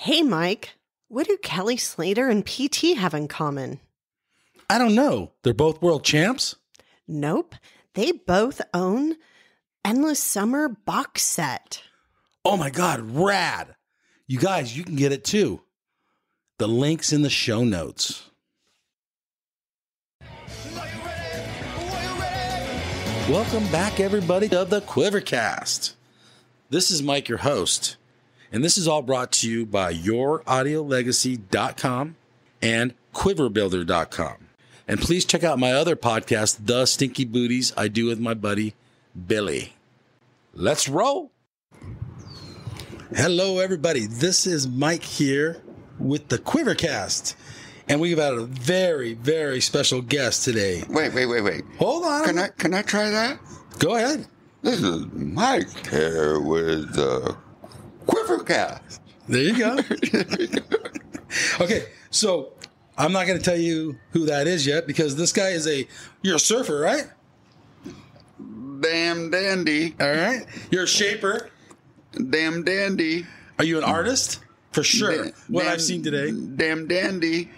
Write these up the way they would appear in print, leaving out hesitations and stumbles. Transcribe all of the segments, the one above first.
Hey, Mike, what do Kelly Slater and PT have in common? I don't know. They're both world champs? Nope. They both own Endless Summer box set. Oh my God, rad. You guys, you can get it too. The link's in the show notes. Welcome back, everybody, to the QuiverCast. This is Mike, your host, and this is all brought to you by YourAudioLegacy.com and QuiverBuilder.com. And please check out my other podcast, The Stinky Booties, I do with my buddy, Billy. Let's roll. Hello, everybody. This is Mike here with the QuiverCast. And we've had a very, very special guest today. Wait. Hold on. Can I try that? Go ahead. This is Mike here with QuiverCast. There you go. Okay, so I'm not going to tell you who that is yet because this guy is you're a surfer, right? Damn dandy. All right. You're a shaper. Damn dandy. Are you an artist? For sure. I've seen today. Damn dandy.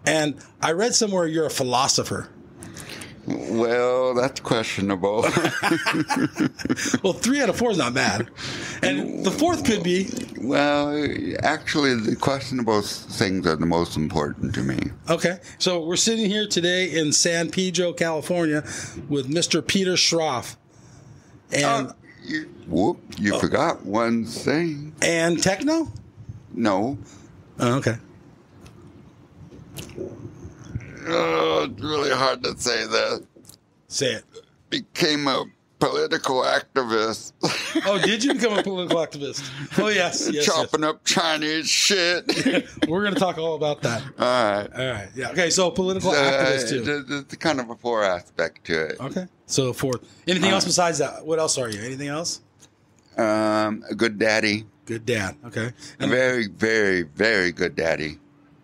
And I read somewhere you're a philosopher. Well, that's questionable. Well, 3 out of 4 is not bad. And the 4th could be. Well, actually, the questionable things are the most important to me. Okay. So we're sitting here today in San Pedro, California with Mr. Peter Schroff. And you forgot one thing. And techno? No. Oh, okay. Oh, it's really hard to say that. Say it. Became a political activist. Oh, did you become a political activist? Oh, yes. Chopping up Chinese shit. We're going to talk all about that. All right. Yeah. Okay. So political activist too. There's kind of a 4 aspect to it. Okay. So 4. Anything else besides that? What else are you? Anything else? A good daddy. Good dad. Okay. And very, very, very good daddy.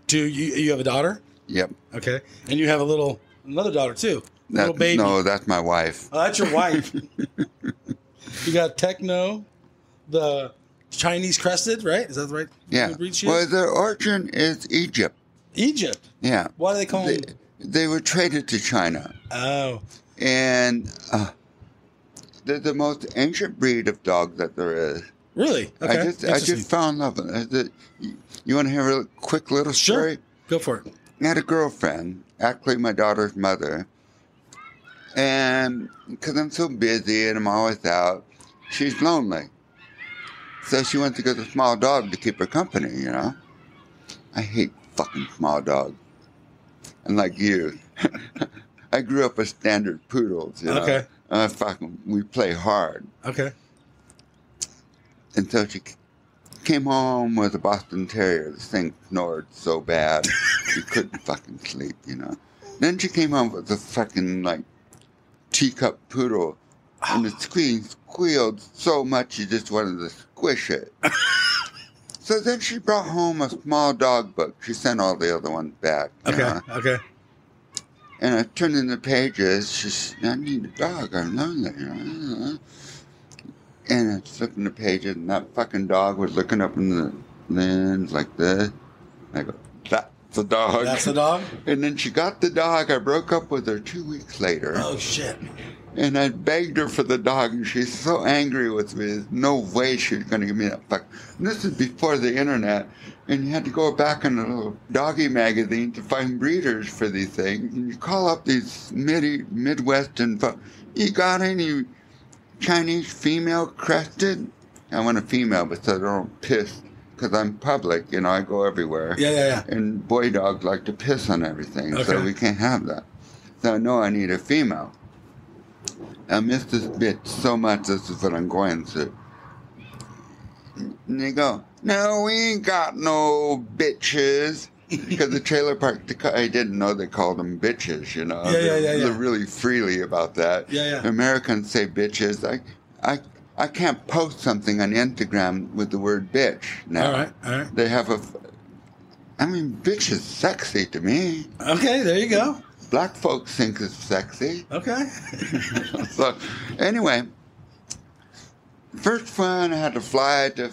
Do you have a daughter? Yep. Okay. And you have another daughter too. Little baby. No, that's my wife. Oh, that's your wife. You got techno, the Chinese crested, right? Is that the right? Yeah. Well, their origin is Egypt. Egypt. Yeah. Why do they call them? They were traded to China. Oh. And they're the most ancient breed of dog that there is. Really? Okay. I just fell in love with it. You want to hear a quick little story? Sure. Go for it. I had a girlfriend, actually my daughter's mother, and because I'm so busy and I'm always out, she's lonely. So she wants to get a small dog to keep her company, you know? I hate fucking small dogs. And like you, I grew up with standard poodles, you know? Okay. We play hard. Okay. And so she came home with a Boston Terrier. This thing snored so bad, you couldn't fucking sleep, you know? Then she came home with a fucking, teacup poodle. And the squealed so much you just wanted to squish it. So then she brought home a small dog book. She sent all the other ones back. Okay. And I turned in the pages. She said, I need a dog. I'm lonely. You know? And I flipped the pages, and that fucking dog was looking up in the lens like this. I go, that's the dog. That's the dog? And then she got the dog. I broke up with her 2 weeks later. Oh, shit. And I begged her for the dog, and she's so angry with me. There's no way she's going to give me that fuck. And this is before the internet, and you had to go back in a little doggy magazine to find breeders for these things. And you call up these Midwestern you got any Chinese female crested? I want a female, but so I don't piss, because I'm public, you know, I go everywhere. Yeah. And boy dogs like to piss on everything, Okay. so we can't have that. So I know I need a female. I miss this bitch so much, this is what I'm going through. And they go, no, we ain't got no bitches. Because the trailer park, I didn't know they called them bitches, you know. Yeah. They're really freely about that. Yeah. Americans say bitches. I can't post something on Instagram with the word bitch now. All right. They have bitch is sexy to me. Okay, there you go. Black folks think it's sexy. Okay. So, anyway, first one I had to fly to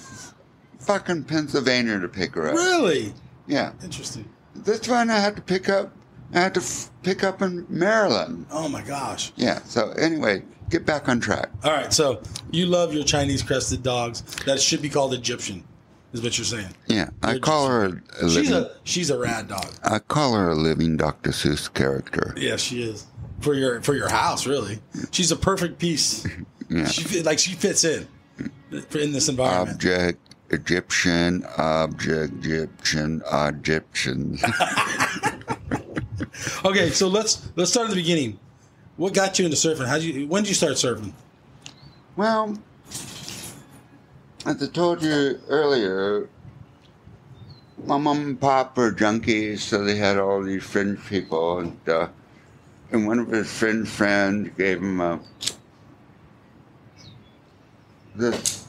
fucking Pennsylvania to pick her up. Really? Yeah. Interesting. This one I had to pick up. I had to pick up in Maryland. Oh my gosh. Yeah. So anyway, get back on track. All right. So you love your Chinese crested dogs that should be called Egyptian, is what you're saying. Yeah, They're I call her a living. She's a rad dog. I call her a living Dr. Seuss character. Yeah, she is. For your house, really. She's a perfect piece. Yeah. She fits in this environment. Object Egyptian. Okay, so let's start at the beginning. What got you into surfing? When did you start surfing? Well, as I told you earlier, my mom and pop were junkies, so they had all these fringe people and stuff. And one of his friends gave him this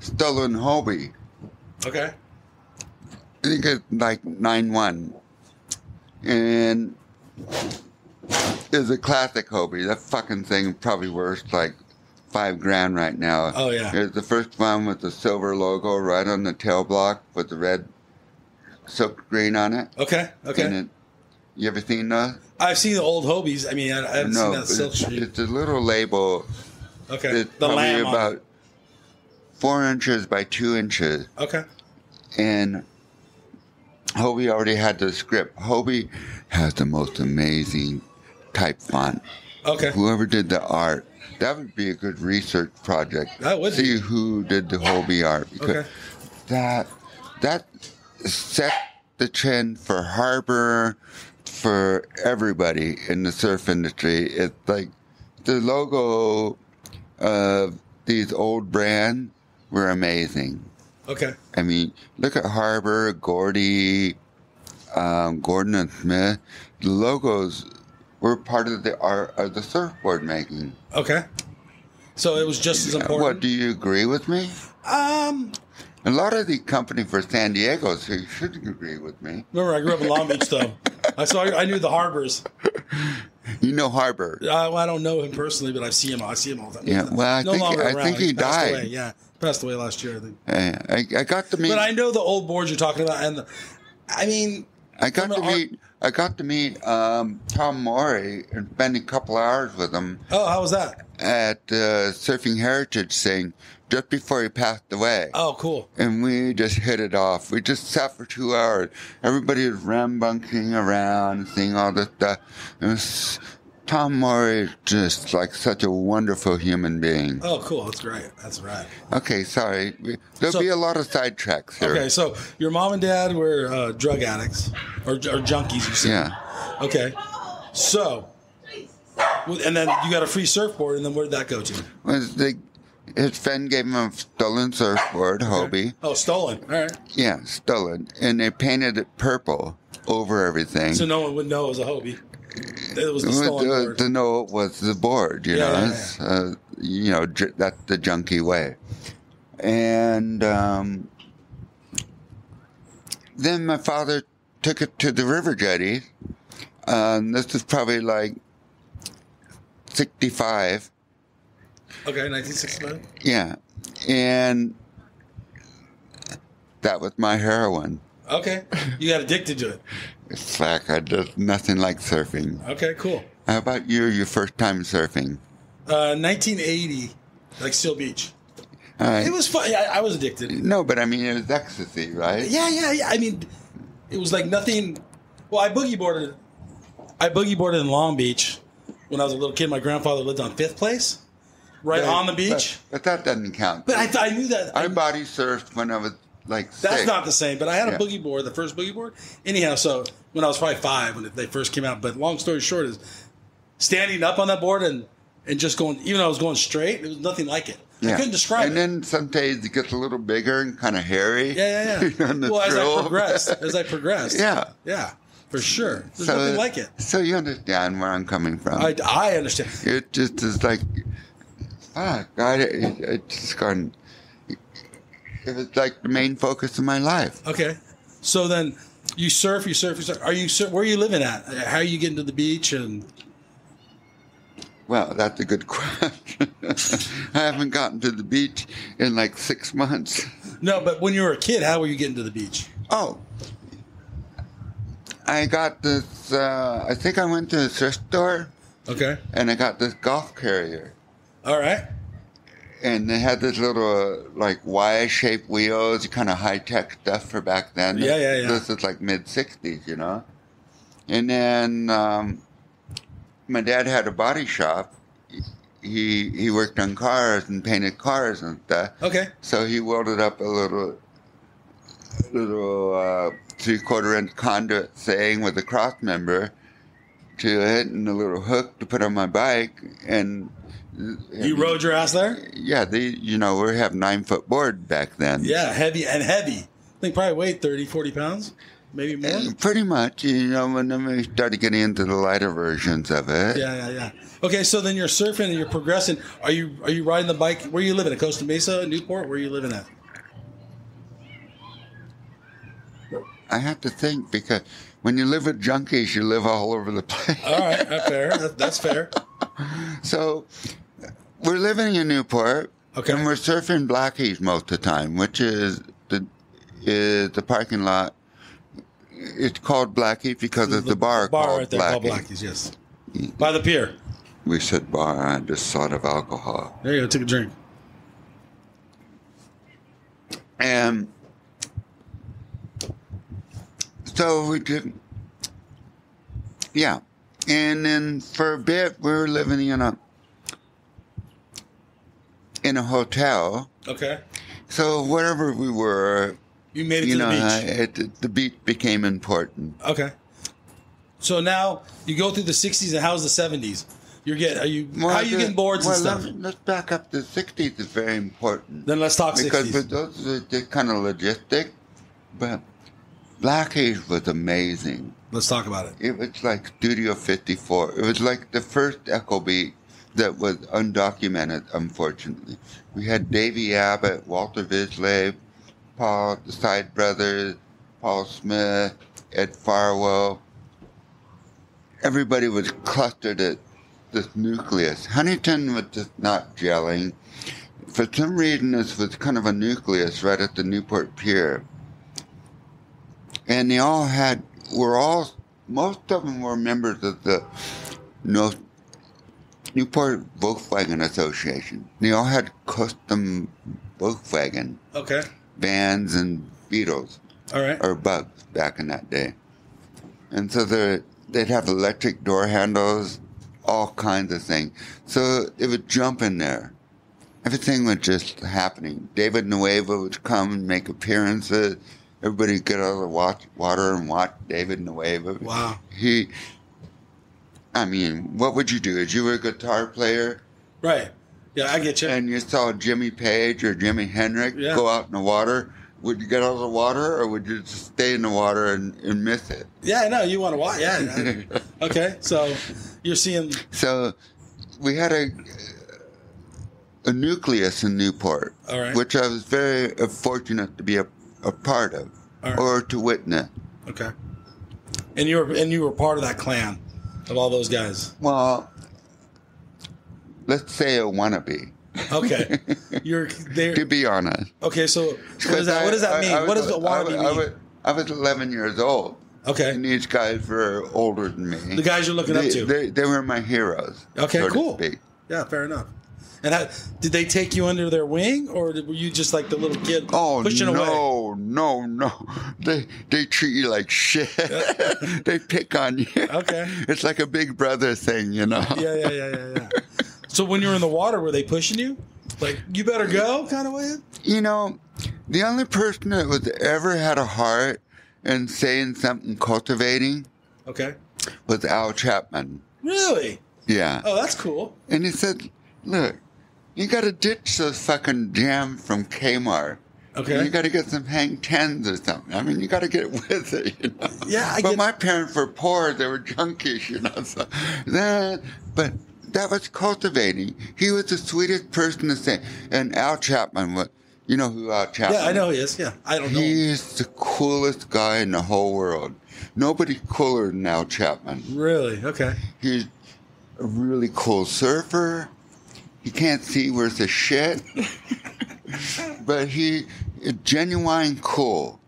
stolen Hobie. Okay. I think it's like 9-1. And it was a classic Hobie. That fucking thing probably worth like $5,000 right now. Oh, yeah. It was the first one with the silver logo right on the tail block with the red silk green on it. Okay. And you ever seen those? I've seen the old Hobies. I mean, I haven't seen that silk streak. It's a little label. Okay. It's The probably lamb on about it. 4 inches by 2 inches. Okay. And Hobie already had the script. Hobie has the most amazing type font. Okay. Whoever did the art, that would be a good research project. That would See be. who did the Hobie art. Because Okay. that set the trend for Harbor, for everybody in the surf industry. It's like the logo of these old brands were amazing. Okay. I mean, look at Harbor, Gordy, Gordon and Smith. The logos were part of the art of the surfboard making. Okay. So it was just as important. What, do you agree with me? A lot of the company for San Diego, so you should agree with me. Remember, I grew up in Long Beach, though. I knew the Harbors. You know Harbor. Well, I don't know him personally, but I see him all the time. Yeah, well, I think he passed died. away. Yeah, passed away last year, I think. I got to meet. But I know the old boards you're talking about, and I got to meet Tom Morey and spend a couple hours with him. Oh, how was that? At Surfing Heritage thing just before he passed away. Oh, cool. And we just hit it off. We just sat for 2 hours. Everybody was rambuncting around, seeing all this stuff. Tom Morey is just like such a wonderful human being. Oh, cool. That's great. That's right. Okay, sorry. There'll be a lot of sidetracks here. Okay, so your mom and dad were drug addicts or junkies, you said. Yeah. Okay. So, and then you got a free surfboard, and then where did that go to? His friend gave him a stolen surfboard, Hobie. Oh, stolen. All right. Yeah, stolen. And they painted it purple over everything. So no one would know it was a Hobie. It was the stolen board. To know it was the board, you know. Yeah. That's the junkie way. And then my father took it to the river jetty. This is probably like 65. Okay, 1969. Yeah. And that was my heroin. Okay. You got addicted to it. It's like there's nothing like surfing. Okay, cool. How about your first time surfing? 1980, like Steele Beach. All right. It was fun. Yeah, I was addicted. No, but I mean, it was ecstasy, right? Yeah. I mean, it was like nothing. Well, I boogie boarded in Long Beach when I was a little kid. My grandfather lived on Fifth Place, right on the beach. But that doesn't count. But I knew that. I body surfed when I was like 6. That's not the same. But I had a boogie board, the first boogie board. Anyhow, so when I was probably 5 when they first came out. But long story short is standing up on that board and just going, even though I was going straight, there was nothing like it. Yeah. I couldn't describe it. And then some days it gets a little bigger and kind of hairy. Yeah. Well, as I progressed. Yeah, for sure. There's nothing like it. So you understand where I'm coming from. I understand. It just is like, God, it just gone. It was like the main focus of my life. Okay. So then you surf. Where are you living at? How are you getting to the beach? And Well, that's a good question. I haven't gotten to the beach in like 6 months. No, but when you were a kid, how were you getting to the beach? Oh, I got this, I think I went to a thrift store. Okay. And I got this golf carrier. All right. And they had this little, like, Y-shaped wheels, kind of high-tech stuff for back then. Yeah. This is like mid-'60s, you know? And then my dad had a body shop. He worked on cars and painted cars and stuff. Okay. So he welded up a little 3/4-inch conduit thing with a cross member to it and a little hook to put on my bike. And you rode your ass there? Yeah, we have 9-foot board back then. Yeah, heavy. I think probably weighed 30, 40 pounds, maybe more. Pretty much, and then we started getting into the lighter versions of it. Yeah. Okay, so then you're surfing and you're progressing. Are you riding the bike? Where are you living? At Costa Mesa, Newport? Where are you living at? I have to think, because when you live with junkies, you live all over the place. All right, fair. That's fair. So we're living in Newport, okay, and we're surfing Blackies most of the time, which is the parking lot. It's called Blackies because it's the bar called right there Blackies. called Blackies, yes. By the pier. We said bar, I just thought of alcohol. There you go, take a drink. And so we did, yeah. And then for a bit, we were living in a hotel. Okay. So wherever we were, you made it to the beach. The beach became important. Okay. So now you go through the 60s, and how's the 70s? How are you getting boards and stuff? Let's back up. The 60s is very important. Then let's talk 60s. Because those are kind of logistic, but Blackies was amazing. Let's talk about it. It was like Studio 54. It was like the first Echo Beat that was undocumented, unfortunately. We had Davey Abbott, Walter Vislave, Paul, the Side Brothers, Paul Smith, Ed Farwell. Everybody was clustered at this nucleus. Huntington was just not gelling. For some reason, this was kind of a nucleus right at the Newport Pier. And they all most of them were members of the Newport Volkswagen Association. They all had custom Volkswagen vans and Beetles. All right. Or Bugs back in that day. And so they'd have electric door handles, all kinds of things. So it would jump in there. Everything was just happening. David Nueva would come and make appearances. Everybody would get out of the water and watch David Nueva. Wow. What would you do? If you were a guitar player? Right. Yeah, I get you. And you saw Jimmy Page or Jimi Hendrix go out in the water, would you get out of the water, or would you just stay in the water and miss it? Yeah, no, you want to watch. Yeah. Okay, so you're seeing... So we had a nucleus in Newport, which I was very fortunate to be a part of, or to witness. Okay. And you were part of that clan of all those guys. Well, let's say a wannabe. Okay. You're there. To be honest. Okay, so what does that mean? What does a wannabe mean? I was 11 years old. Okay. And these guys were older than me. The guys you're looking up to. They were my heroes. Okay, cool. Yeah, fair enough. And did they take you under their wing, or were you just like the little kid pushing away? No. They treat you like shit. They pick on you. Okay. It's like a big brother thing, Yeah. So when you were in the water, were they pushing you? Like, you better go kind of way? The only person that was ever had a heart and saying something cultivating was Al Chapman. Really? Yeah. Oh, that's cool. And he said, look, you got to ditch those fucking jam from Kmart. Okay. You got to get some hang tens or something. You got to get with it, Yeah, But my parents were poor. They were junkies, So but that was cultivating. He was the sweetest person to say. And Al Chapman was, you know who Al Chapman is? Yeah, I know he is. Yeah, I don't know. He's the coolest guy in the whole world. Nobody cooler than Al Chapman. Really? Okay. He's a really cool surfer. He can't see worth a shit. But he genuine cool.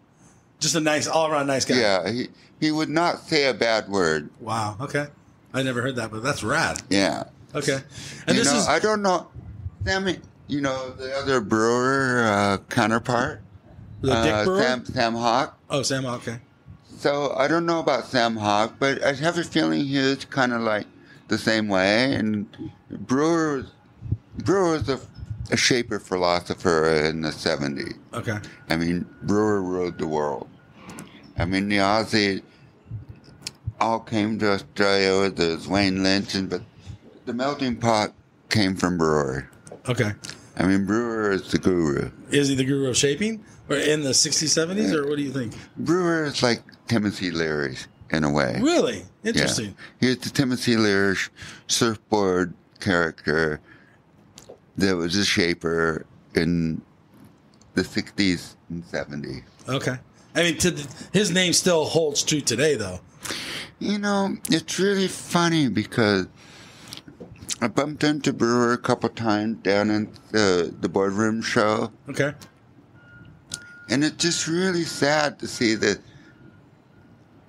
Just a nice, all-around nice guy. Yeah, he would not say a bad word. Wow. Okay. I never heard that, but that's rad. Yeah. Okay. And you this know, is... I don't know. Sammy, you know, the other Brewer counterpart? The Dick Brewer? Sam Hawk. Oh, Sam Hawk, okay. So I don't know about Sam Hawk, but I have a feeling he is kind of like the same way. And Brewer was a shaper philosopher in the 70s. Okay. I mean, Brewer ruled the world. I mean, the Aussie all came to Australia with the Wayne Lynch, but the melting pot came from Brewer. Okay. I mean, Brewer is the guru. Is he the guru of shaping? Or in the 60s, 70s, or what do you think? Brewer is like Timothy Leary in a way. Really? Interesting. Yeah. He's the Timothy Leary surfboard character that was a shaper in the 60s and 70s. Okay. I mean, his name still holds true today, though. You know, it's really funny because I bumped into Brewer a couple times down in the boardroom show. Okay. And it's just really sad to see that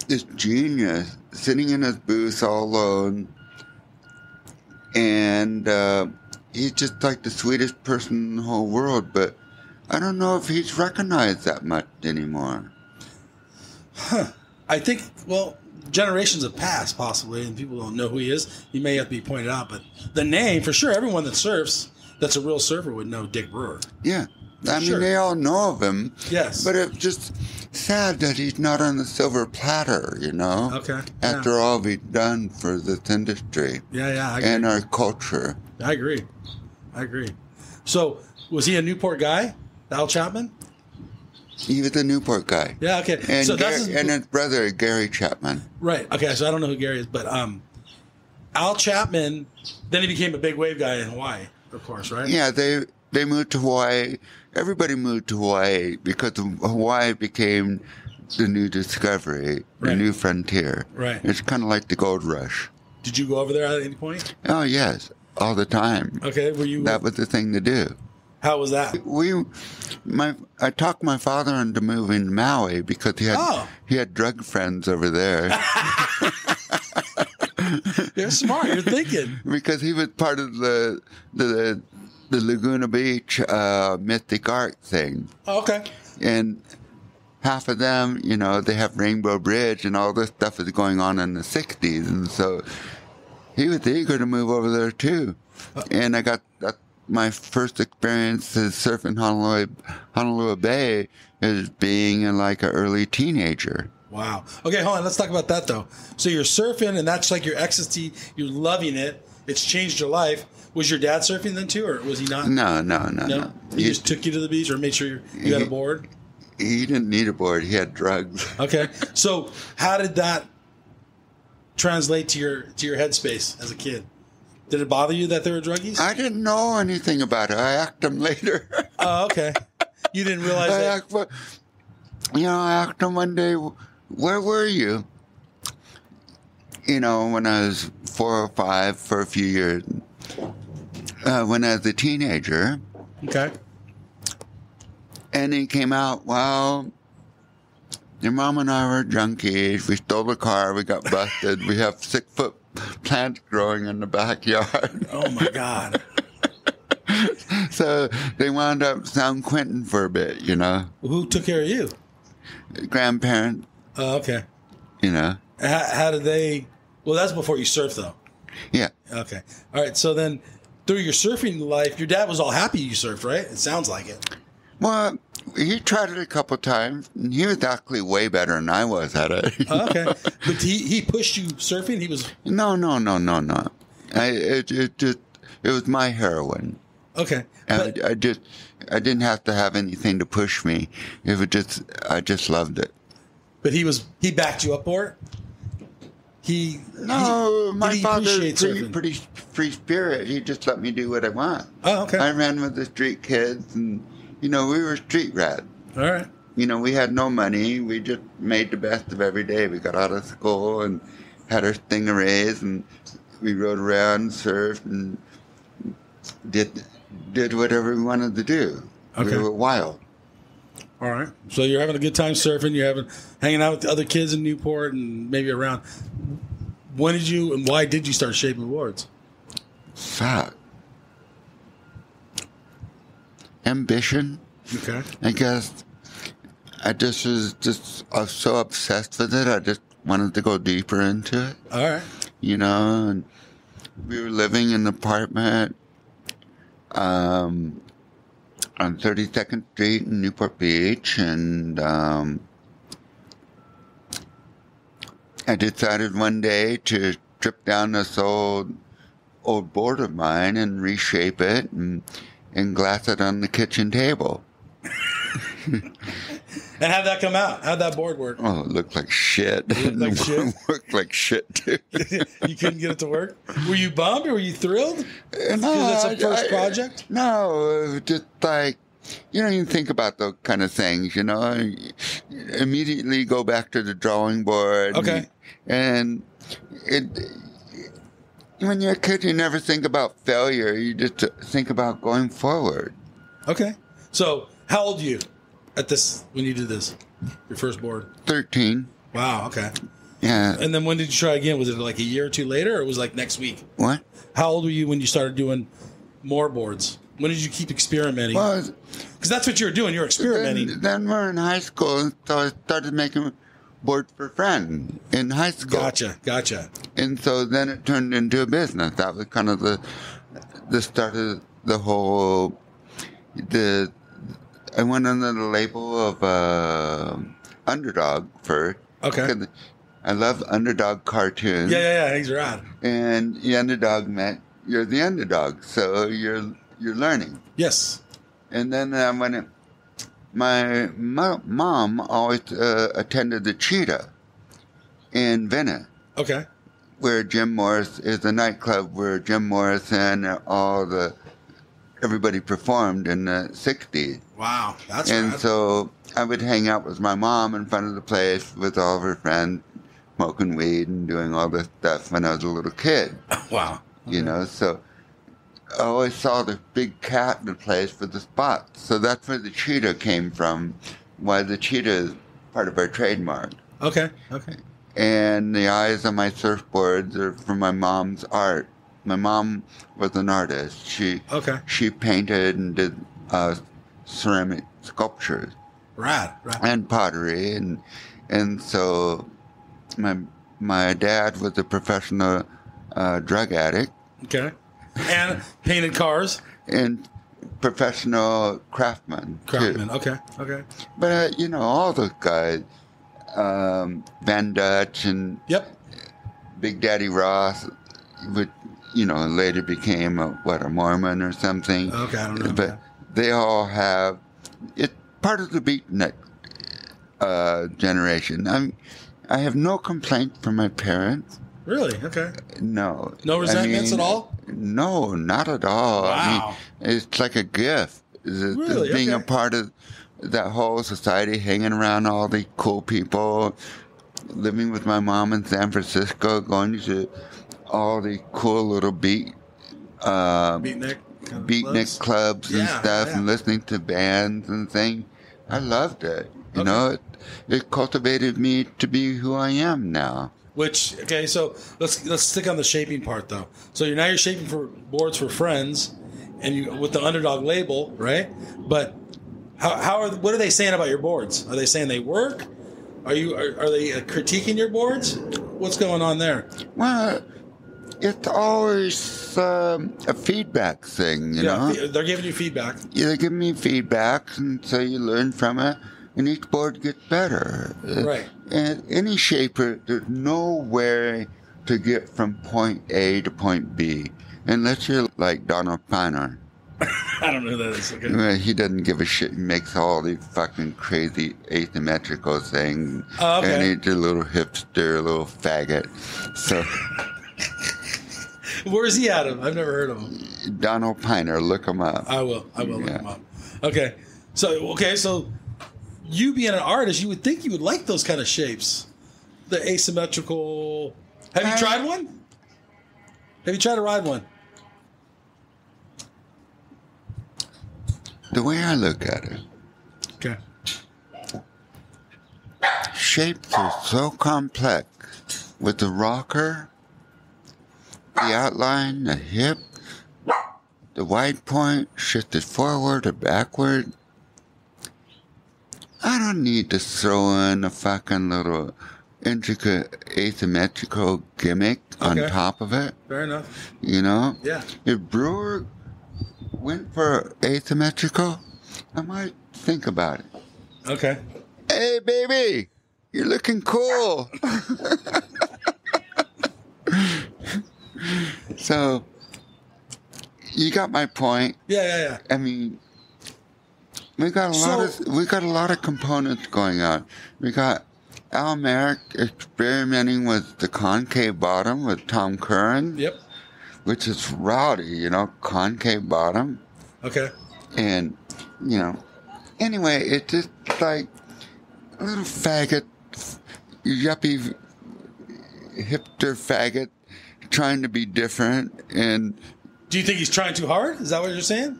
this genius sitting in his booth all alone. And he's just like the sweetest person in the whole world. But I don't know if he's recognized that much anymore. Huh. I think, well, generations have passed, possibly, and people don't know who he is. He may have to be pointed out. But the name, for sure, everyone that surfs, that's a real surfer, would know Dick Brewer. Yeah. I mean, Sure. they all know of him. Yes. But it's just sad that he's not on the silver platter, you know? Okay. After all we've done for this industry. Yeah, I agree. And our culture. I agree. So, was he a Newport guy, Al Chapman? He was a Newport guy. Yeah, okay. And, so and his brother, Gary Chapman. Right. Okay, so I don't know who Gary is, but Al Chapman, then he became a big wave guy in Hawaii, of course, right? Yeah, they moved to Hawaii. Everybody moved to Hawaii because Hawaii became the new discovery, the Right. new frontier. Right. It's kind of like the gold rush. Did you go over there at any point? Oh, yes, all the time. Okay, were you... That was the thing to do. How was that? I talked my father into moving to Maui because he had drug friends over there. You're smart. You're thinking. Because he was part of the Laguna Beach Mystic Art thing. Oh, okay. And half of them, you know, they have Rainbow Bridge and all this stuff is going on in the 60s. And so he was eager to move over there too. And I got my first experience as surfing Honolulu Bay as being like an early teenager. Wow. Okay, hold on. Let's talk about that, though. So you're surfing, and that's like your ecstasy. You're loving it. It's changed your life. Was your dad surfing then, too, or was he not? No. He just took you to the beach or made sure you got a board? He didn't need a board. He had drugs. Okay. So how did that translate to your headspace as a kid? Did it bother you that they were druggies? I didn't know anything about it. I asked him later. Oh, okay. You didn't realize that? I asked him one day, where were you? You know, when I was 4 or 5 for a few years. When I was a teenager. Okay. And he came out, well, your mom and I were junkies. We stole a car. We got busted. We have 6-foot plants growing in the backyard. Oh, my God. So they wound up San Quentin for a bit, you know. Who took care of you? Grandparents. Oh, okay. You know. How did they... Well, that's before you surfed, though. Yeah. Okay. All right. So then through your surfing life, your dad was all happy you surfed, right? It sounds like it. Well, he tried it a couple times, and he was actually way better than I was at it. Oh, okay. But he pushed you surfing? He was... No. It was my heroin. Okay. And I didn't have to have anything to push me. I just loved it. But he backed you up for it? My father's surfing? pretty free spirit. He just let me do what I want. Oh, okay. I ran with the street kids, and, you know, we were street rats. All right. You know, we had no money. We just made the best of every day. We got out of school and had our stingrays, and we rode around, surfed, and did whatever we wanted to do. Okay. We were wild. All right. So you're having a good time surfing. You're hanging out with the other kids in Newport and maybe around. When did you and why did you start shaping boards? Fuck. Ambition. Okay. I guess I just was so obsessed with it. I just wanted to go deeper into it. All right. You know, and we were living in an apartment on 32nd Street in Newport Beach, and I decided one day to strip down this old board of mine and reshape it and glass it on the kitchen table. And how'd that come out? How'd that board work? Oh, it looked like shit. It looked like shit? Worked like shit, too. You couldn't get it to work? Were you bummed or were you thrilled? No, Because it's a first project? No, just like, you think about those kind of things, immediately go back to the drawing board. Okay. And when you're a kid, you never think about failure. You just think about going forward. Okay. So, how old are you when you did this? Your first board? 13. Wow, okay. Yeah. And then when did you try again? Was it like a year or two later, or it was like next week? What? How old were you when you started doing more boards? When did you keep experimenting? Well, because that's what you were doing. You were experimenting. Then we're in high school, so I started making boards for friends in high school. Gotcha. And so then it turned into a business. That was kind of the start of the whole. I went under the label of Underdog first. Okay. I love Underdog cartoons. Yeah. He's rad. And the underdog meant you're the underdog, so you're learning. Yes. And then when my mom always attended the Cheetah in Venice. Okay. Where Jim Morris is a nightclub where Jim Morrison and everybody performed in the 60s. Wow, that's And rad. so I would hang out with my mom in front of the place with all of her friends, smoking weed and doing all this stuff when I was a little kid. Wow. Okay. So I always saw the big cat in the place with the spots. So that's where the cheetah came from, why the cheetah is part of our trademark. Okay. And the eyes on my surfboards are from my mom's art. My mom was an artist. She painted and did ceramic sculptures. Rad. And pottery. And so my dad was a professional drug addict. Okay. And painted cars. And professional craftsman. Craftsman. Too. Okay. But, all those guys, Van Dutch and Big Daddy Ross, would, later became a Mormon or something. Okay, I don't know. But they all have, it's part of the beatnik generation. I have no complaint from my parents. Really? Okay. No. No resentments at all? No, not at all. Wow. It's like a gift. Really? Being Okay. a part of that whole society, hanging around all the cool people, living with my mom in San Francisco, going to all the cool little beatnik clubs and stuff, and listening to bands and things. I loved it. It cultivated me to be who I am now. So let's stick on the shaping part though. So you're shaping for boards for friends, and you with the Underdog label, right? But what are they saying about your boards? Are they saying they work? Are they critiquing your boards? What's going on there? Well, it's always a feedback thing, you know. They're giving you feedback. Yeah, they give me feedback, and so you learn from it, and each board gets better. Right. And any shaper, there's no way to get from point A to point B, unless you're like Donald Piner. I don't know who that is. Okay. Well, he doesn't give a shit. He makes all these fucking crazy asymmetrical things. Oh, okay. And he's a little hipster, a little faggot. So... Where's he at? I've never heard of him. Donald Piner, look him up. I will look him up. Okay. So you being an artist, you would think you would like those kind of shapes. The asymmetrical. Have you tried one? Have you tried to ride one? The way I look at it, Okay. shapes are so complex. With the rocker, the outline, the hip, the wide point shifted forward or backward. I don't need to throw in a fucking little intricate asymmetrical gimmick on top of it. Fair enough. You know? Yeah. If Brewer went for asymmetrical, I might think about it. Okay. Hey, baby, you're looking cool. So, you got my point. Yeah. I mean, we got a lot of components going on. We got Al Merrick experimenting with the concave bottom with Tom Curran. Yep. Which is rowdy, you know, concave bottom. Okay. And, you know, anyway, it's just like a little faggot, yuppie, hipster faggot trying to be different. And do you think he's trying too hard? Is that what you're saying?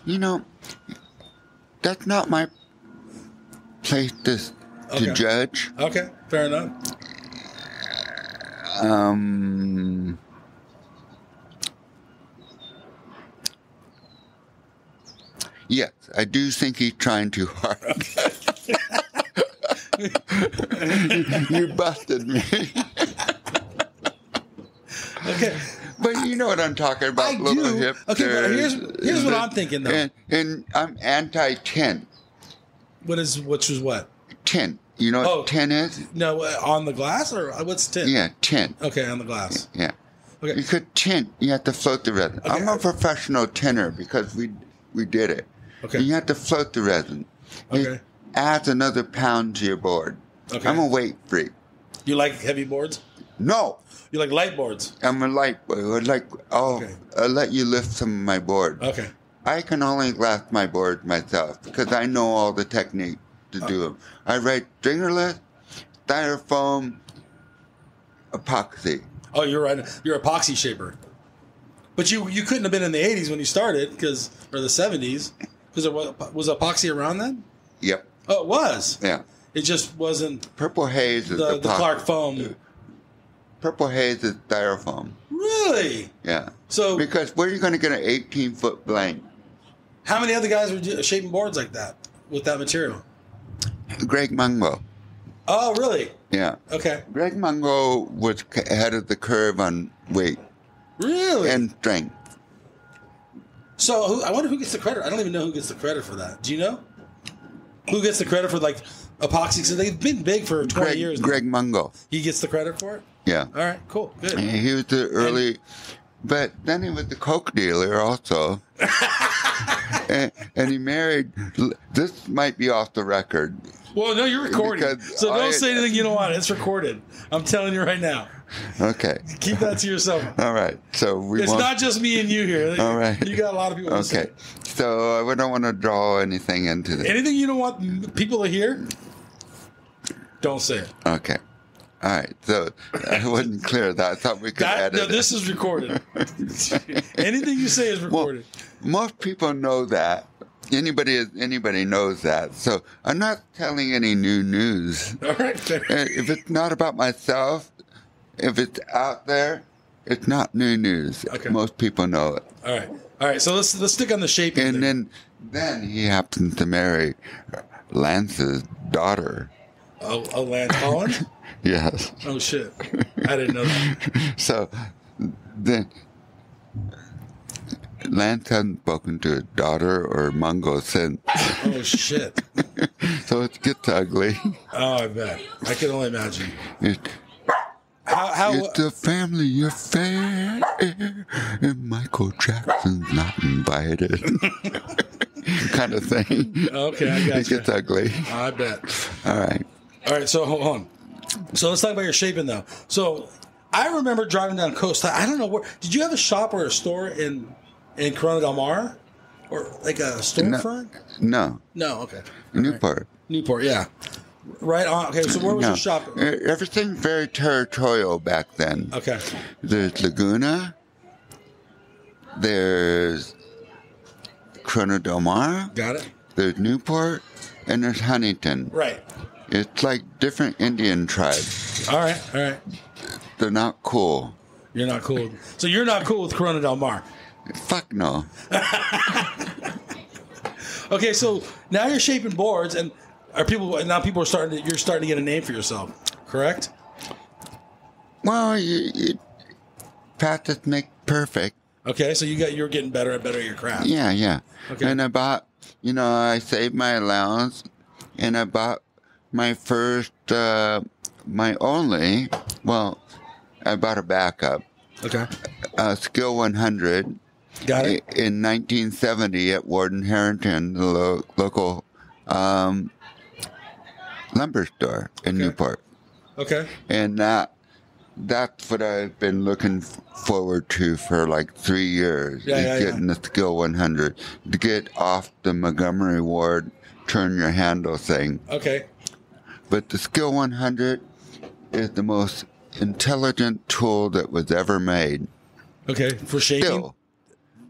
you know, that's not my place to judge. Okay, fair enough. Yes, I do think he's trying too hard. You busted me. Okay. But you know what I'm talking about, I little do. hip. Okay, but here's what I'm thinking, though. And I'm anti-tin. Which is what? Tin. You know what tin is? No, on the glass, or what's tin? Yeah, tin. Okay, on the glass. Yeah. Okay. Because tin, you have to float the resin. Okay. I'm a professional tinner because we did it. Okay. And you have to float the resin. Okay. It adds another pound to your board. Okay. I'm a weight freak. You like heavy boards? No. You like light boards? I'm a light boy. I'll let you lift some of my board. Okay. I can only last my board myself because I know all the technique to do them. I write stringerless, styrofoam, epoxy. Oh, you're right. You're epoxy shaper. But you couldn't have been in the 80s when you started, or the 70s, because was epoxy around then? Yep. Oh, it was? Yeah. It just wasn't Purple Haze is the Clark foam. Purple Haze is styrofoam. Really? Yeah. So because where are you going to get an 18-foot blank? How many other guys were shaping boards like that with that material? Greg Mungo. Oh, really? Yeah. Okay. Greg Mungo was ahead of the curve on weight. Really? And strength. So I wonder who gets the credit. I don't even know who gets the credit for that. Do you know? Who gets the credit for epoxy? Because they've been big for 20 years now. Greg Mungo. He gets the credit for it? Yeah. All right, cool. Good. He was the early... But then he was the coke dealer also. and he married... This might be off the record. Well, no, you're recording. So don't say anything you don't want. It's recorded. I'm telling you right now. Okay. Keep that to yourself. All right. So it's not just me and you here. All right. You got a lot of people listening. Okay. So I don't want to draw anything into this. Anything you don't want people to hear, don't say it. Okay. All right. So I wasn't clear that. I thought we could edit No, this is recorded. Anything you say is recorded. Well, most people know that. Anybody knows that. So I'm not telling any new news. All right. Fair. If it's not about myself, if it's out there, it's not new news. Okay. Most people know it. All right. So let's stick on the shaping. And then he happens to marry Lance's daughter. Oh, Lance Collins? Yes. Oh shit! I didn't know that. So then Lance hasn't spoken to his daughter or Mungo since. Oh shit! So it gets ugly. Oh, I bet. I can only imagine. How it's a family affair, and Michael Jackson's not invited. Kind of thing. Okay, I got you. It gets ugly. I bet. All right. So hold on. So let's talk about your shaping, though. So I remember driving down Coast. I don't know where. Did you have a shop or a store in Corona Del Mar, or like a storefront? No. No. Okay. Newport. Newport. Yeah. Right on. Okay, so where was your shop? Everything very territorial back then. Okay. There's Laguna. There's Corona Del Mar. Got it. There's Newport. And there's Huntington. Right. It's like different Indian tribes. All right. All right. They're not cool. You're not cool. So you're not cool with Corona Del Mar. Fuck no. Okay, so now you're shaping boards, and people are starting to. You're starting to get a name for yourself, correct? Well, you practice make perfect. Okay, so you're getting better and better at your craft. Yeah. Okay. And I bought, I saved my allowance, and I bought my first, my only. Well, I bought a backup. Okay. Skill 100. Got it. In 1970 at Warden Harrington, the local lumber store in Newport. Okay. And that's what I've been looking forward to for like 3 years. Getting the Skill 100 to get off the Montgomery Ward turn your handle thing. Okay. But the Skill 100 is the most intelligent tool that was ever made. Okay, for shaping?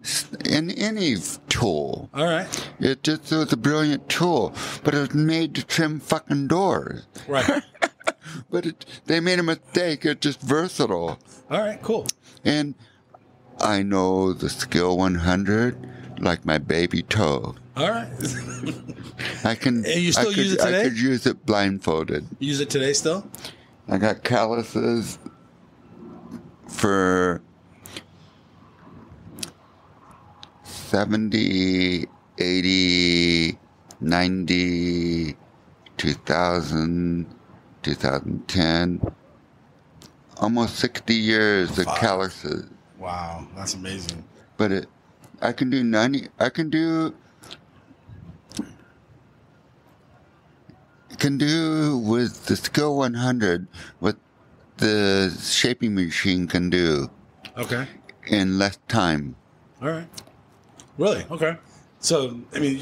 Still, in any tool. All right. It just was a brilliant tool, but it was made to trim fucking doors. Right. But they made a mistake. It's just versatile. All right, cool. And I know the Skill 100 like my baby toe. All right. I can. And you still use it today? I could use it blindfolded. Use it today still? I got calluses for 70, 80, 90, 2000, 2010. Almost 60 years of calluses. Wow, that's amazing. But I can do 90. I can do with the Skill 100 what the shaping machine can do. Okay. In less time. All right. Really? Okay. So, I mean,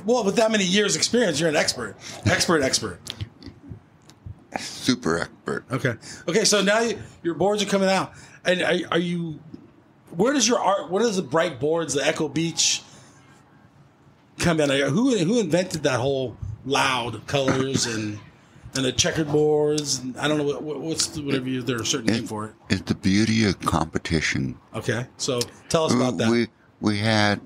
with that many years experience, you're an expert. Expert. Super expert. Okay, so now your boards are coming out. And are you, where does your art, what is the bright boards, the Echo Beach come in? Who invented that whole loud colors and the checkered boards? And I don't know, whatever there's a certain name for it. It's the beauty of competition. Okay, so tell us about that. We had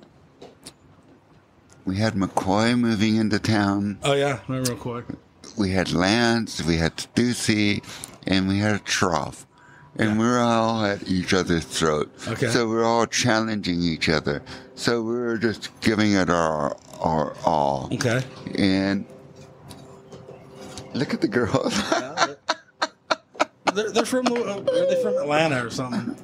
McCoy moving into town. Oh yeah, I remember McCoy. We had Lance, we had Stussy, and we had Schroff. And we were all at each other's throat. Okay. So we were all challenging each other. So we were just giving it our all. Okay. And look at the girls. They're from Atlanta or something.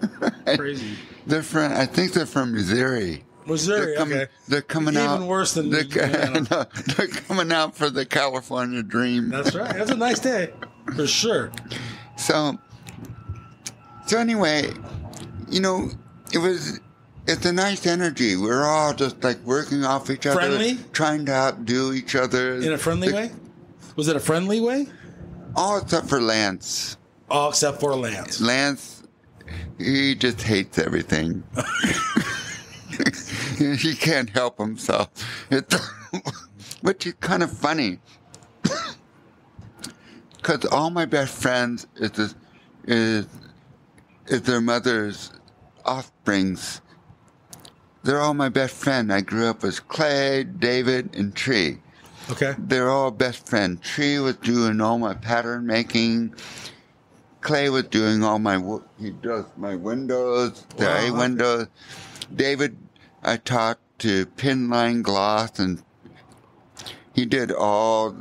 Crazy. I think they're from Missouri. Missouri, okay. They're coming out. Even worse than they're coming out for the California dream. That's right. That's a nice day, for sure. So anyway, it's a nice energy. We're all just like working off each other. Friendly? Trying to outdo each other. In a friendly way? Was it a friendly way? All except for Lance. All except for Lance. Lance, he just hates everything. He can't help himself. Which is kind of funny. Because all my best friends is their mother's offsprings. They're all my best friends. I grew up with Clay, David, and Tree. Okay. They're all best friends. Tree was doing all my pattern making. Clay was doing he does my windows, the A windows. David, I taught to pin line gloss, and he did all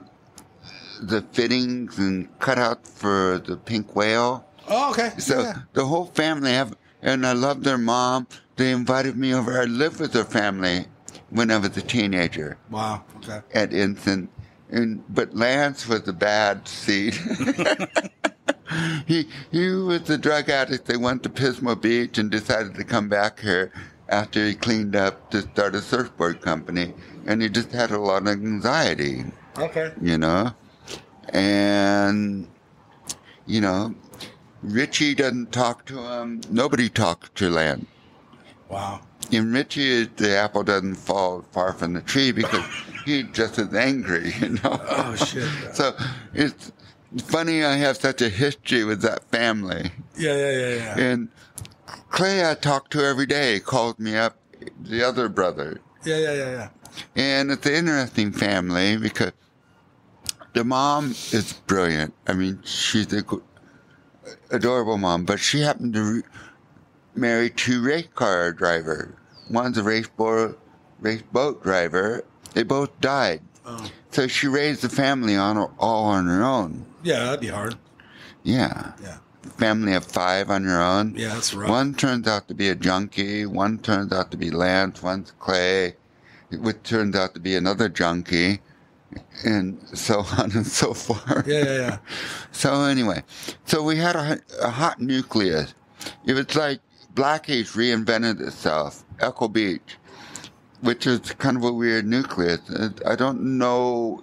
the fittings and cutouts for the pink whale. Oh, okay. So the whole family and I love their mom. They invited me over. I lived with their family when I was a teenager. Wow. Okay. At Infant. But Lance was the bad seed. He was the drug addict that went to Pismo Beach and decided to come back here after he cleaned up to start a surfboard company. And he just had a lot of anxiety. Okay. And, you know, Richie doesn't talk to him. Nobody talks to Land. Wow. And Richie, the apple doesn't fall far from the tree because he's just as angry, you know. Oh, shit. So it's funny I have such a history with that family. Yeah. And Clay I talk to every day, calls me up, the other brother. Yeah. And it's an interesting family because the mom is brilliant. I mean, she's an adorable mom, but she happened to marry two race car drivers. One's a race boat driver. They both died. Oh. So she raised the family all on her own. Yeah, that'd be hard. Yeah. Yeah. Family of 5 on your own. Yeah, that's rough. One turns out to be a junkie. One turns out to be Lance. One's Clay. Which turns out to be another junkie. And so on and so forth. Yeah. So anyway, so we had a hot nucleus. It was like Blackie's reinvented itself. Echo Beach, which is kind of a weird nucleus. I don't know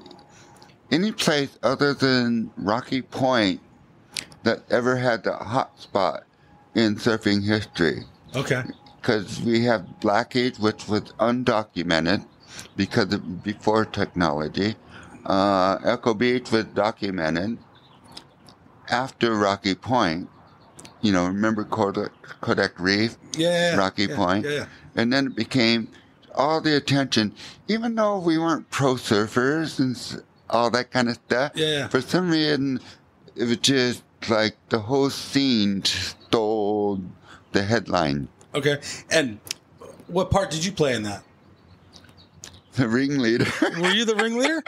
any place other than Rocky Point that ever had the hot spot in surfing history. Okay. Because we have Blackie's, which was undocumented because of before technology. Echo Beach was documented after Rocky Point. You know, remember Kodak Reef? Yeah. Rocky Point? Yeah. And then it became all the attention, even though we weren't pro surfers and all that kind of stuff. Yeah. For some reason, it was just like the whole scene stole the headline. Okay. And what part did you play in that? The ringleader. Were you the ringleader?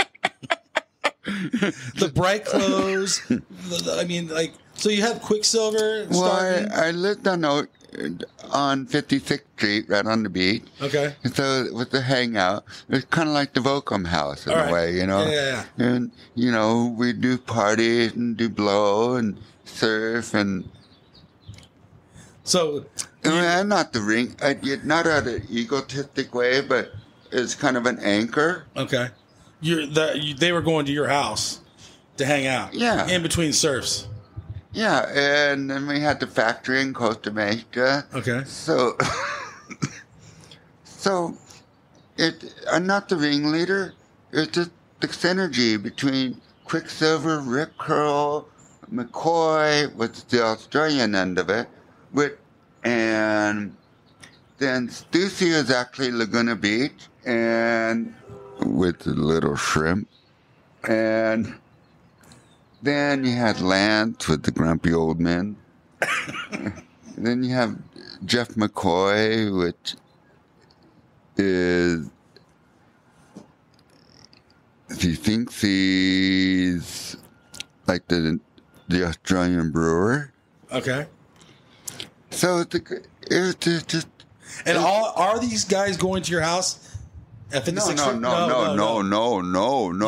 The bright clothes. So you have Quicksilver starting? Well, I lived on 56th Street, right on the beach. Okay. So it was a hangout. It's kind of like the Volcom House in a way, you know? Yeah. And, you know, we do parties and do blow and surf and... So... I'm not the ring, not in an egotistic way, but it's kind of an anchor. Okay. They were going to your house to hang out. Yeah. In between surfs. Yeah, and then we had the factory in Costa Mesa. Okay. So, I'm not the ringleader. It's just the synergy between Quicksilver, Rip Curl, McCoy, was the Australian end of it, and then Stussy is actually Laguna Beach, and with the little shrimp, and then you had Lance with the grumpy old men. Then you have Jeff McCoy, which is, he thinks he's like the Australian brewer. Okay. So it's just. And are these guys going to your house? No.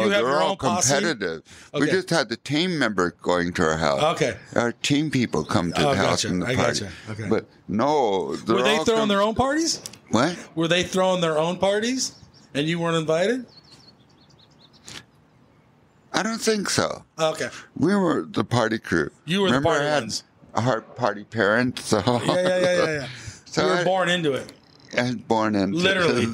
They're all competitive. Okay. We just had the team member going to our house. Okay. Our team people come to the house and the party. Gotcha. Okay. But no, were they throwing their own parties? What? Were they throwing their own parties, and you weren't invited? I don't think so. Okay. We were the party crew. You were the party ones. I had party parents. So. Yeah. So you were born into it. I was born into literally.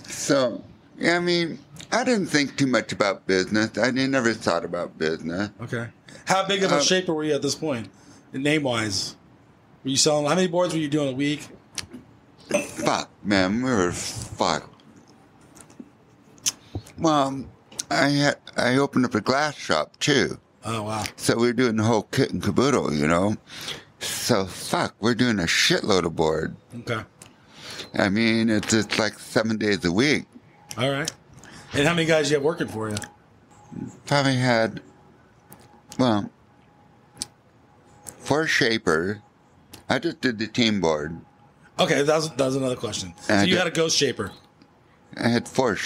So, I mean, I didn't think too much about business. I never thought about business. Okay. How big of a shaper were you at this point, name-wise? Were you selling? How many boards were you doing a week? Fuck, man, we were fucked. Well, I opened up a glass shop too. Oh wow! So we were doing the whole kit and caboodle, you know. So fuck, we're doing a shitload of board. Okay. I mean, it's like 7 days a week. All right. And how many guys you have working for you? Probably had, 4 shapers. I just did the team board. Okay, that was another question. So you had a ghost shaper. I had 4.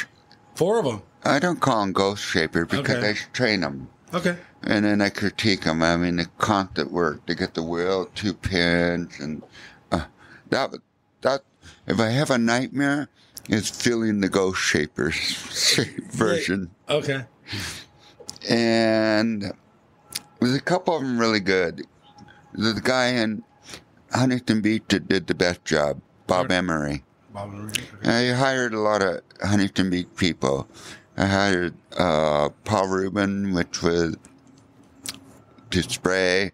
4 of them. I don't call them ghost shaper because I train them. Okay. And then I critique them. I mean, the constant work to get the wheel, 2 pins, and that. If I have a nightmare, it's feeling the ghost shaper version. Okay. And there's a couple of them really good. There's a guy in Huntington Beach that did the best job, Bob Emery. Bob Emery. Okay. I hired a lot of Huntington Beach people. I hired Paul Rubin, which was to spray,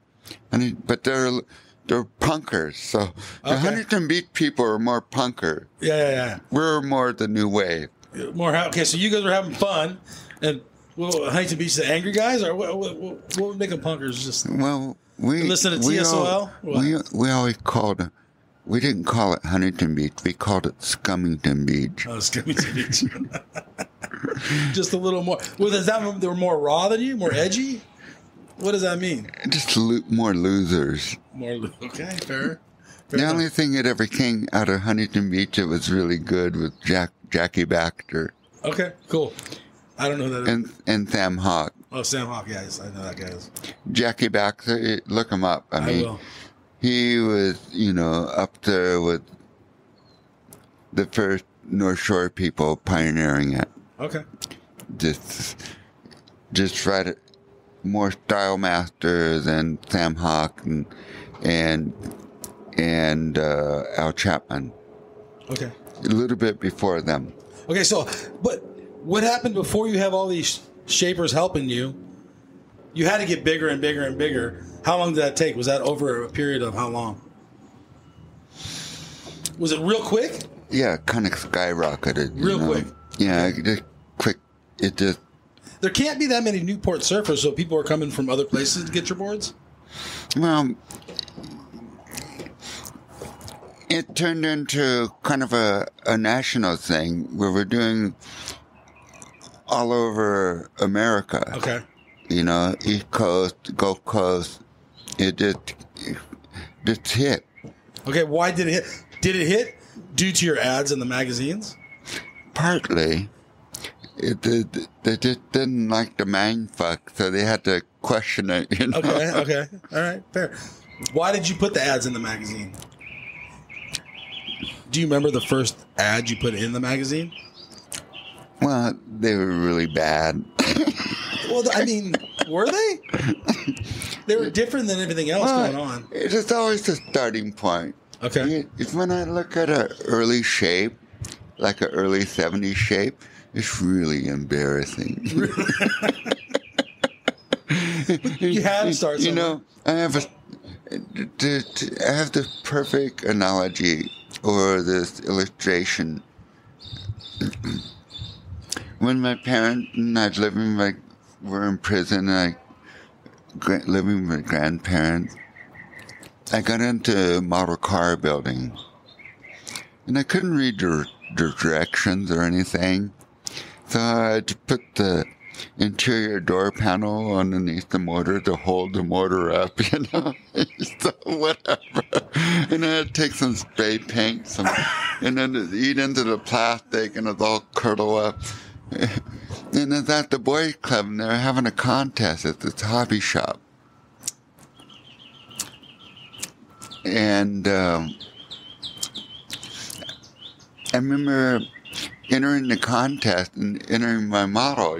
but they're punkers. So the Huntington Beach people are more punker. Yeah. We're more the new wave. Okay, so you guys were having fun, and Huntington Beach, the angry guys, or what would make them punkers? Just we listen to TSOL. We always called it. We didn't call it Huntington Beach. We called it Scummington Beach. Oh, Scummington Beach. Just a little more. Well, does that mean they were more raw than you, more edgy? What does that mean? Just more losers. Okay, fair. The only thing that ever came out of Huntington Beach that was really good was Jackie Baxter. Okay, cool. I don't know who that is. And Sam Hawk. Oh, Sam Hawk, yes, I know that guy is. Jackie Baxter, look him up. I mean, will. He was, up there with the first North Shore people pioneering it. Okay. Just right, more style master than Sam Hawk and Al Chapman. Okay. A little bit before them. Okay, so, but what happened before you have all these shapers helping you? You had to get bigger and bigger and bigger. How long did that take? Was that over a period of how long? Was it real quick? Yeah, kind of skyrocketed. Real quick. Yeah, just quick. It just. There can't be that many Newport surfers, so people are coming from other places to get your boards? Well, it turned into kind of a national thing where we're doing all over America. Okay. East Coast, Gulf Coast. It just hit. Okay, why did it hit? Did it hit due to your ads in the magazines? Partly. They just didn't like the mindfuck, so they had to question it, Okay. All right, fair. Why did you put the ads in the magazine? Do you remember the first ad you put in the magazine? Well, they were really bad. Well, I mean, were they? They were different than everything else going on. It's always the starting point. Okay. It's when I look at an early shape, like an early 70s shape, it's really embarrassing. You had to start somewhere. I have this perfect analogy or this illustration. When my parents and I were in prison, living with my grandparents, I got into model car building. And I couldn't read the directions or anything. So I had to put the interior door panel underneath the motor to hold the motor up, So whatever. And I had to take some spray paint, and then eat into the plastic, and it's all curled up. And it's at the boys' club, and they're having a contest at this hobby shop. And I remember entering the contest and entering my model,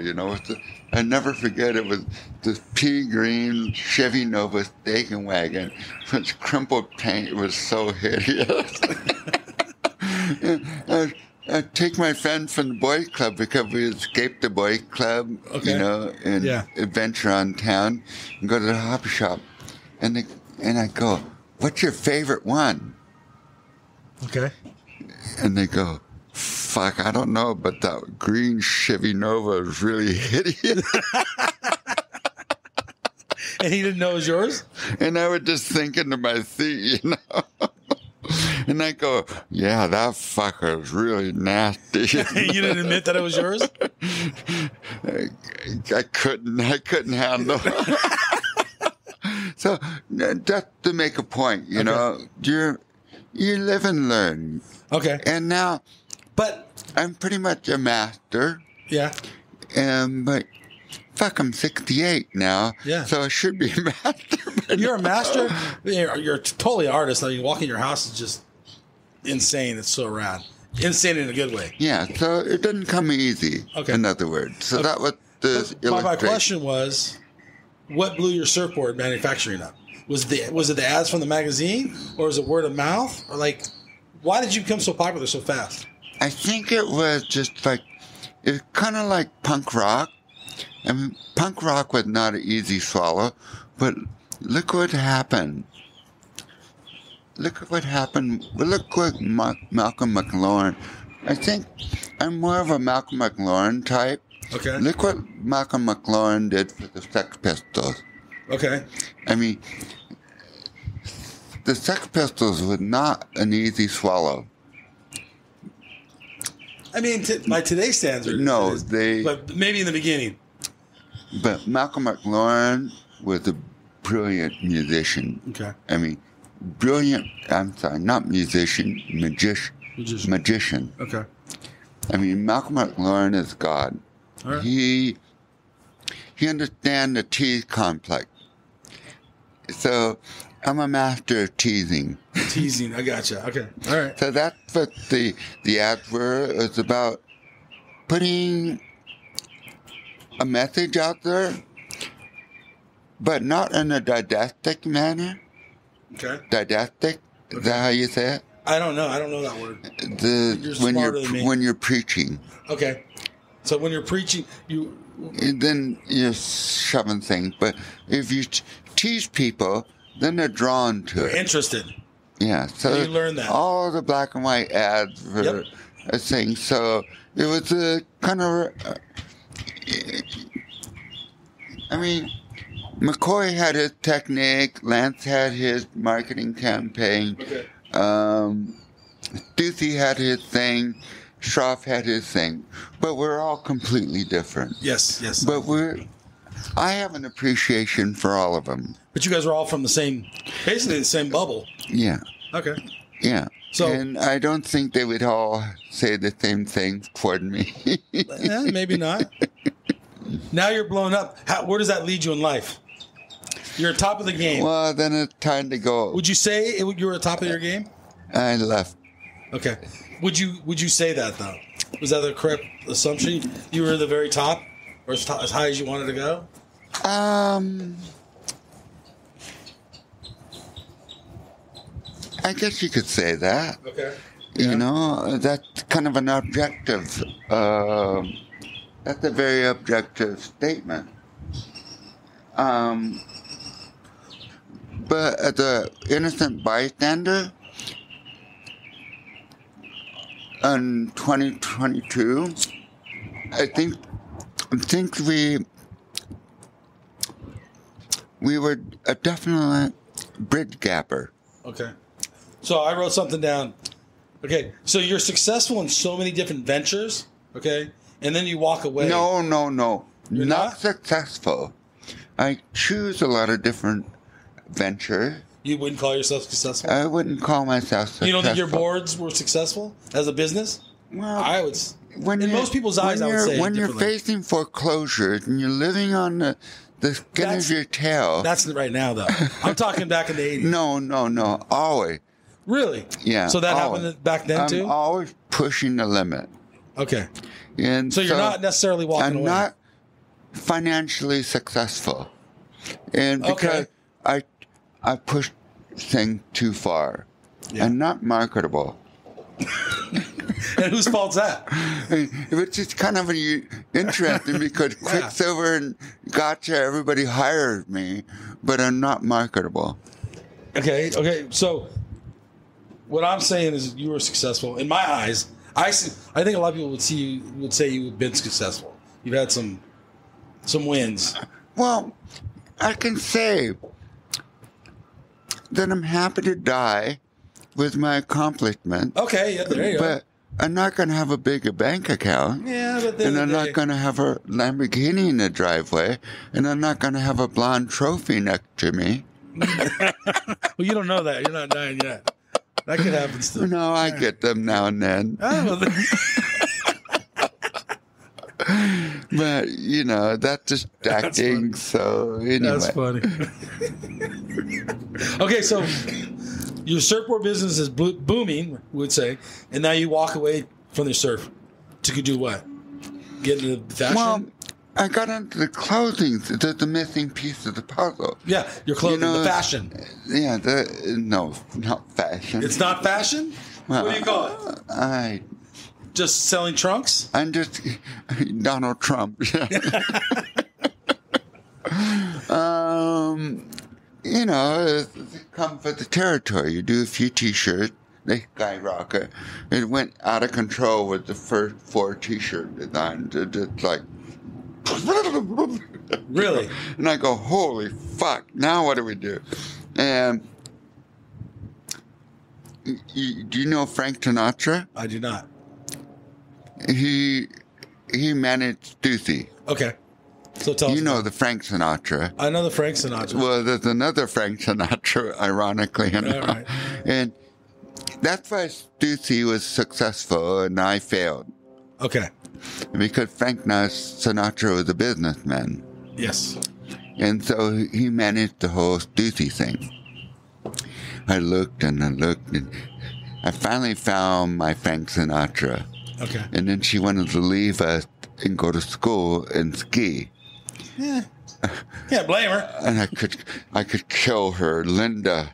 I never forget, it was this pea green Chevy Nova station wagon, which crumpled paint. It was so hideous. I'd take my friend from the boys' club because we escaped the boys' club, and adventure on town and go to the hobby shop. And I go, "What's your favorite one?" Okay. And they go, "Fuck, I don't know, but that green Chevy Nova is really hideous." And he didn't know it was yours? And I would just think into my seat, And I go, "Yeah, that fucker is really nasty." You didn't admit that it was yours? I couldn't handle it. So just to make a point, you live and learn. Okay. And now, but I'm pretty much a master. Yeah. But fuck, I'm 68 now. Yeah. So I should be a master. You're a master. You're totally an artist. I mean, walking your house is just insane. It's so rad. Insane in a good way. Yeah. So it doesn't come easy. Okay. In other words. So that was this My illustration. question was, what blew your surfboard manufacturing up? Was it the ads from the magazine, or was it word of mouth, or like, why did you become so popular so fast? I think it was just like, it's kind of like punk rock. I mean, punk rock was not an easy swallow, but look what happened. Look what happened. Look what Malcolm McLaren. I think I'm more of a Malcolm McLaren type. Okay. Look what Malcolm McLaren did for the Sex Pistols. Okay. I mean, the Sex Pistols was not an easy swallow. I mean, by today's standards, No, but maybe in the beginning. But Malcolm McLaren was a brilliant musician. Okay. I mean, brilliant. I'm sorry, not musician, magician. Okay. I mean, Malcolm McLaren is God. All right. He understands the tease complex. So I'm a master of teasing. Teasing, I gotcha. Okay, all right. So that's what the ads were. It's about putting a message out there, but not in a didactic manner. Okay. Didactic? Is that how you say it? I don't know. I don't know that word. You're When smarter than me. when you're preaching, Okay. So when you're preaching, then you're shoving things. But if you tease people, then they're drawn to you're it. interested. Yeah. So You learn that. all the black and white ads were a thing. So it was a kind of. I mean, McCoy had his technique. Lance had his marketing campaign. Okay. Stussy had his thing. Schroff had his thing. But we're all completely different. Yes. But I have an appreciation for all of them. But you guys are all from basically the same bubble. Yeah. Okay. Yeah. So- and I don't think they would all say the same thing toward me. Maybe not. Now you're blown up. Where does that lead you in life? You're at top of the game. Well, then it's time to go. Would you say you were at top of your game? I left. Okay. Would you say that though? Was that the correct assumption? You were at the very top, or as high as you wanted to go? I guess you could say that. Okay. You know, that's kind of an objective. That's a very objective statement. But as an innocent bystander, in 2022, I think we were a definite bridge gapper. Okay. So I wrote something down. Okay. So you're successful in so many different ventures. Okay. And then you walk away. No. You're Not successful. I choose a lot of different ventures. You wouldn't call yourself successful? I wouldn't call myself successful. You don't think your boards were successful as a business? Well, I would. In you're- most people's eyes, I would say when you're differently. facing foreclosure and you're living on the skin That's- of your tail. That's right now, though. I'm talking back in the 80s. No. Always. Really? Yeah. So that always. happened back then, too? I'm always pushing the limit. Okay. And So you're not necessarily walking I'm away. not financially successful. And because I pushed things too far. Yeah. And not marketable. And whose fault's that? It's just kind of interesting because Quicksilver and Gotcha, everybody hired me, but I'm not marketable. Okay. So what I'm saying is you were successful. In my eyes, I think a lot of people would say you've been successful. You've had some wins. Well, I can say that I'm happy to die with my accomplishment. Okay, yeah, there you go. But I'm not going to have a bigger bank account. Yeah, but then And I'm not going to have a Lamborghini in the driveway. And I'm not going to have a blonde trophy next to me. Well, you don't know that. You're not dying yet. That could happen still. No, I get them now and then. Oh, well, But, you know, that's just acting. So, anyway. that's funny. Okay, so your surfboard business is booming, we would say, and now you walk away from the surf to do what? Get into fashion? Well, I got into the clothing, the missing piece of the puzzle. Yeah, your clothing, the fashion. Yeah, no, not fashion. It's not fashion? What do you call it? Just selling trunks? I'm just Donald Trump. Come for the territory. You do a few T-shirts, they skyrocket. It went out of control with the first 4 T-shirt designs. It just like... Really? And I go, holy fuck, now what do we do? And do you know Frank Sinatra? I do not. He managed Stussy. Okay. So tell us. You know the Frank Sinatra. I know the Frank Sinatra. Well, there's another Frank Sinatra, ironically enough. Right. And that's why Stussy was successful and I failed. Okay. Because Frank Sinatra was a businessman. Yes. And so he managed the whole Stussy thing. I looked and I finally found my Frank Sinatra. Okay. And then she wanted to leave us and go to school and ski. Yeah. Can't blame her. And I could kill her, Linda.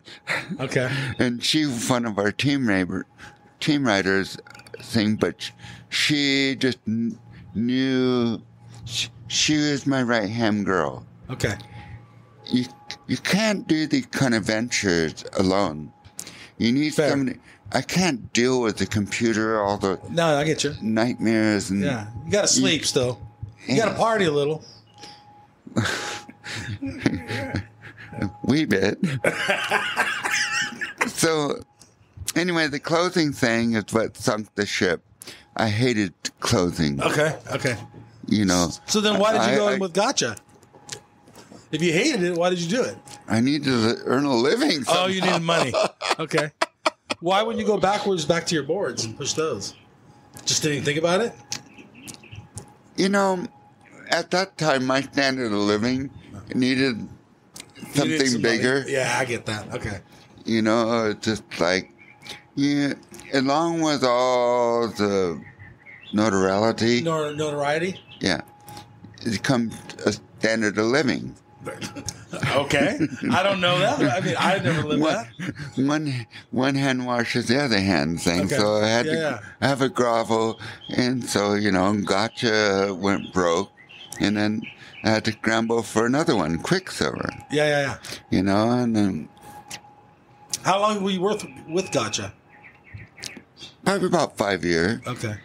Okay. And she was one of our team writers thing, but she just knew she was my right hand girl. Okay. You can't do these kind of ventures alone. You need somebody. I can't deal with the computer, all the I get you. nightmares and you gotta sleep still. You gotta party a little. Wee bit. So anyway, the clothing thing is what sunk the ship. I hated clothing. Okay. So then why did you go in with Gotcha? If you hated it, why did you do it? I needed to earn a living somehow. Oh, you needed money. Okay. Why wouldn't you go back to your boards and push those? Just didn't think about it? At that time, my standard of living needed something bigger. Yeah, I get that. Okay. It's just like, along with all the notoriety. Notoriety? Yeah. It comes a standard of living. Okay. I don't know that. I mean, I never lived that. One hand washes the other hand thing. Okay. So I had to have a grovel. And so, Gotcha went broke. And then I had to scramble for another one, Quicksilver. Yeah. And then... How long were you with Gotcha? Probably about 5 years. Okay.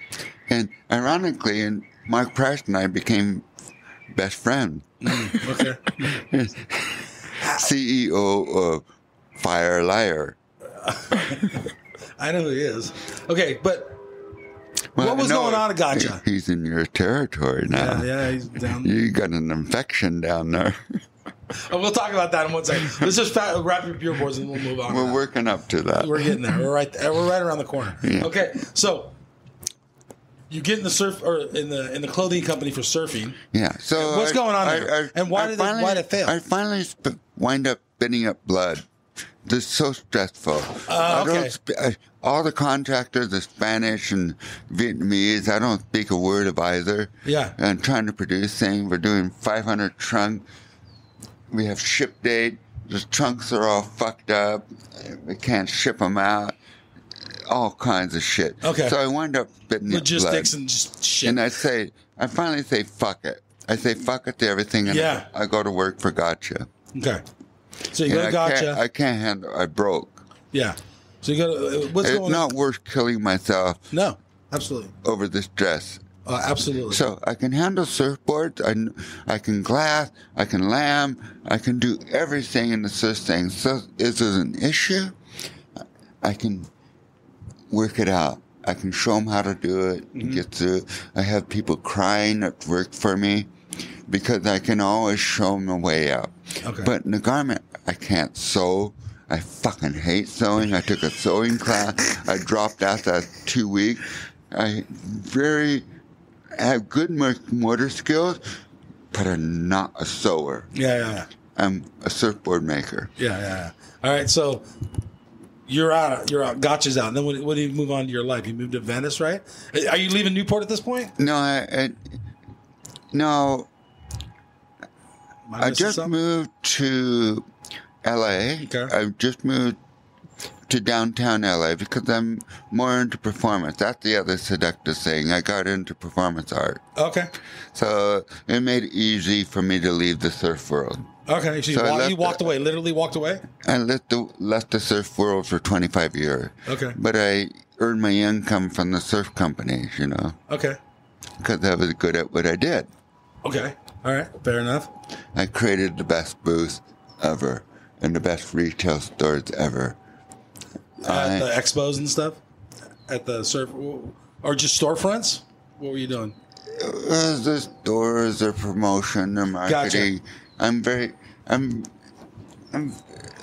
And ironically, Mark Price and I became best friends. Okay. CEO of Fire Liar. I know who he is. Okay, but what was going on at Gotcha? He's in your territory now. Yeah, he's down. You got an infection down there. We'll talk about that in 1 second. Let's just wrap up your boards and we'll move on. We're working up to that. We're getting there. We're right around the corner. Yeah. Okay, so you get in the surf or in the clothing company for surfing. Yeah. So what's going on there? And why did it fail? I finally wind up spitting up blood. This is so stressful. Okay. All the contractors are Spanish and Vietnamese. I don't speak a word of either. Yeah. And trying to produce things. We're doing 500 trunks. We have ship date. The trunks are all fucked up. We can't ship them out. All kinds of shit. Okay. So I wind up spitting logistics blood. And just shit. And I finally say fuck it. I say fuck it to everything. And I go to work for Gotcha. Okay. So you go to Gotcha. I can't handle. I broke. Yeah. So you go to what's going on? It's not worth killing myself. No, absolutely. Over this dress. Absolutely. So I can handle surfboards. I can glass. I can lamb. I can do everything in the surf thing. So is it an issue? I can work it out. I can show them how to do it and get through it. I have people crying at work for me because I can always show them a way out. Okay. But in the garment, I can't sew. I fucking hate sewing. I took a sewing class. I dropped out that 2 weeks. I have good motor skills, but I'm not a sewer. Yeah. I'm a surfboard maker. Yeah. All right, so you're out. Gotcha's out. And then when do you move on to your life? You moved to Venice, right? Are you leaving Newport at this point? No, no. I just moved to LA. Okay. I just moved to downtown LA because I'm more into performance. That's the other seductive thing. I got into performance art. Okay. So it made it easy for me to leave the surf world. Okay. So you walked away, literally walked away? I left the surf world for 25 years. Okay. But I earned my income from the surf companies, Okay. because I was good at what I did. Okay. All right. Fair enough. I created the best booth ever and the best retail stores ever. At the expos and stuff? At the surf? Or just storefronts? What were you doing? The stores, their promotion, their marketing. Gotcha.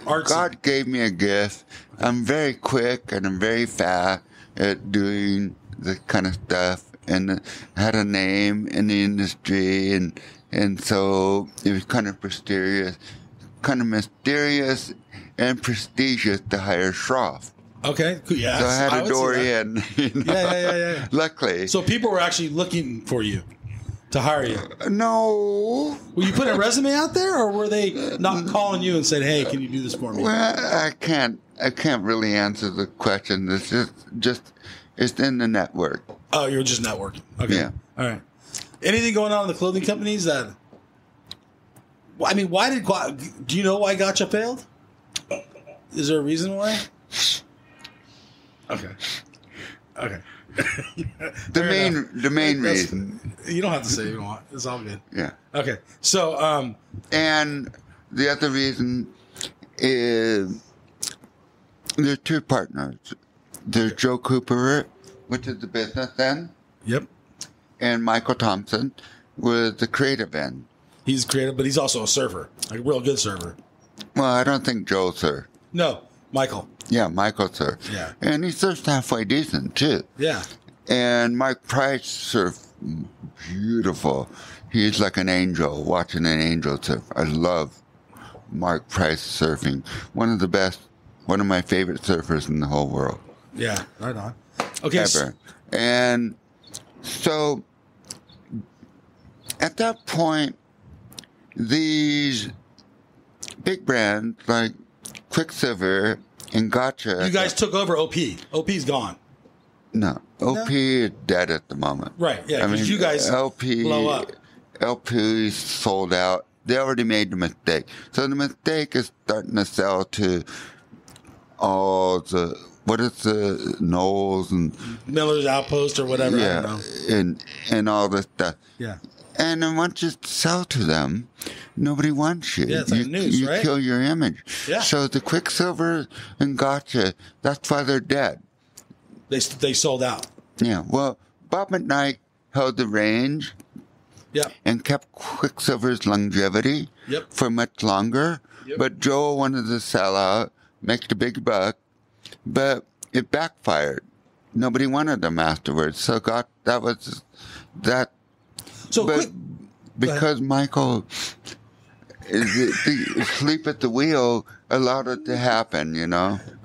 God gave me a gift. I'm very quick and I'm very fast at doing this kind of stuff, and I had a name in the industry, and so it was kind of mysterious and prestigious to hire Schroff. Okay. Cool. Yeah. So I had a door in. Yeah. Luckily. So people were actually looking for you to hire you. No. Were you putting a resume out there, or were they not calling you and saying, "Hey, can you do this for me"? Well, I can't really answer the question. It's just it's in the network. Oh, you're just networking. Okay. Yeah. All right. Anything going on in the clothing companies that? I mean, do you know why Gotcha failed? Is there a reason why? Okay. The main reason. You don't have to say what you want. It's all good. Yeah. Okay. So, and the other reason is there are two partners. There's Joe Cooper, which is the business end. Yep. And Michael Thompson was the creative end. He's creative, but he's also a surfer, like a real good surfer. Well, I don't think Joe surfed. No, Michael. Yeah, Michael surfed. Yeah. And he surfed halfway decent, too. Yeah. And Mike Price surfed beautiful. He's like an angel, watching an angel surf. I love Mark Price surfing. One of my favorite surfers in the whole world. Yeah, right on. Okay. Ever. And so, at that point, these big brands like Quicksilver and Gotcha. You guys took over OP. OP's gone. No. OP is dead at the moment. Right, yeah, because you guys blow up. LP sold out. They already made the mistake. So the mistake is starting to sell to all the, what is the Knowles and Miller's Outpost or whatever. Yeah, I don't know. and all this stuff. Yeah. And then once you sell to them, nobody wants you. Yeah, it's like news, you right? kill your image. Yeah. So the Quicksilver and Gotcha, that's why they're dead. They sold out. Yeah. Well, Bob McKnight held the range. Yep. And kept Quicksilver's longevity for much longer. Yep. But Joel wanted to sell out, make the big buck, but it backfired. Nobody wanted them afterwards. So that was that. So but because Michael the sleep at the wheel allowed it to happen,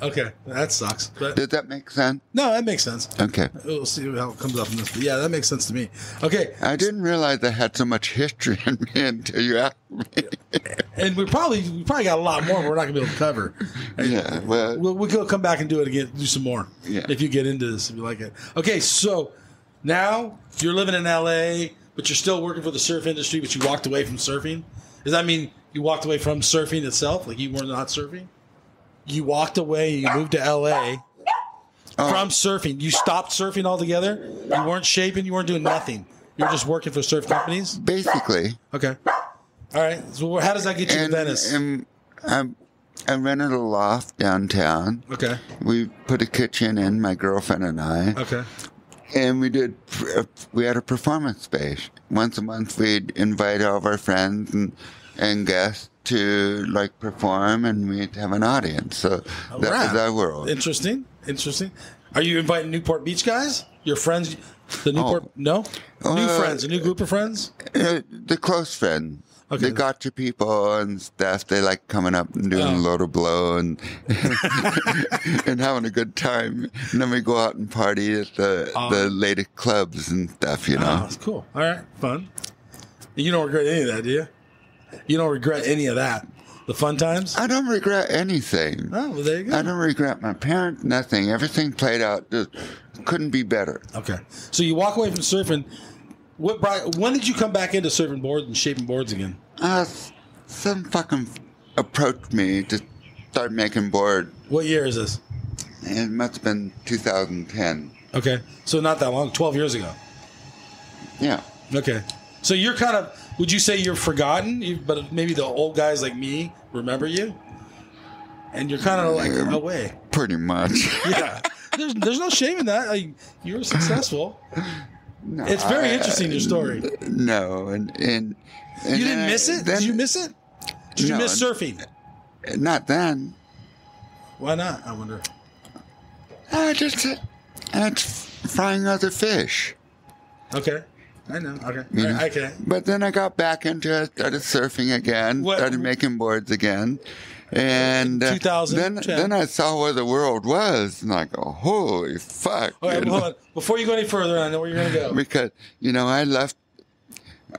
Okay, that sucks. But Did that make sense? no, that makes sense. Okay. We'll see how it comes up in this. But yeah, that makes sense to me. Okay. I didn't realize I had so much history in me until you asked me. And we probably got a lot more we're not going to be able to cover. Yeah, well, we could come back and do it again, do some more. Yeah. If you get into this, if you like it. Okay, so now you're living in LA, but you're still working for the surf industry, but you walked away from surfing. Does that mean you walked away from surfing itself? Like you were not surfing? You walked away, you moved to LA from surfing. You stopped surfing altogether? You weren't shaping, you weren't doing nothing. You were just working for surf companies? basically. Okay. All right. So how does that get you to Venice? And I rented a loft downtown. Okay. We put a kitchen in, my girlfriend and I. Okay. And we had a performance space. Once a month, we'd invite all of our friends and guests to perform, and we'd have an audience. So that was our world. Interesting. Are you inviting Newport Beach guys? Your friends? The Newport? No? New friends? A new group of friends? The close friends. Okay. They Gotcha people and stuff. They like coming up and doing a load of blow and and having a good time. And then we go out and party at the latest clubs and stuff, Oh, that's cool. All right. Fun. You don't regret any of that, do you? You don't regret any of that. The fun times? I don't regret anything. Oh, well, there you go. I don't regret my parents, nothing. Everything played out. Just couldn't be better. Okay. So you walk away from surfing. When did you come back into surfing boards and shaping boards again? Some fucking approached me to start making board. What year is this? It must have been 2010. Okay. So not that long, 12 years ago. Yeah. Okay. So you're kind of, would you say you're forgotten, but maybe the old guys like me remember you? And you're kind of like away. Pretty much. Yeah. There's no shame in that. Like, you were successful. No, it's very interesting, your story. No. And you didn't miss it? Did you miss it? Did you miss surfing? Not then. Why not, I wonder? It's frying other fish. Okay. I know. Okay. Okay. But then I got back into it, started surfing again, started making boards again. And 2010. Then I saw where the world was, and I go, holy fuck. All right, hold on. Before you go any further, I know where you're going to go. Because,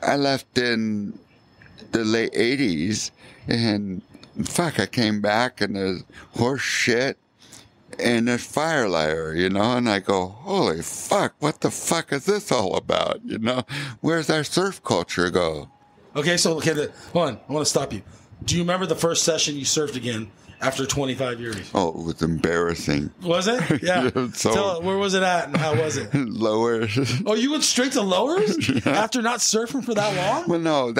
I left in the late 80s, and fuck, I came back, and there's horse shit. And there's fire lyre, and I go, holy fuck, what the fuck is this all about, Where's our surf culture go? Okay, hold on, I want to stop you. Do you remember the first session you surfed again after 25 years? Oh, it was embarrassing. Was it? Yeah. Tell it, where was it at and how was it? Lowers. Oh, you went straight to lowers? Yeah. After not surfing for that long? Well, no,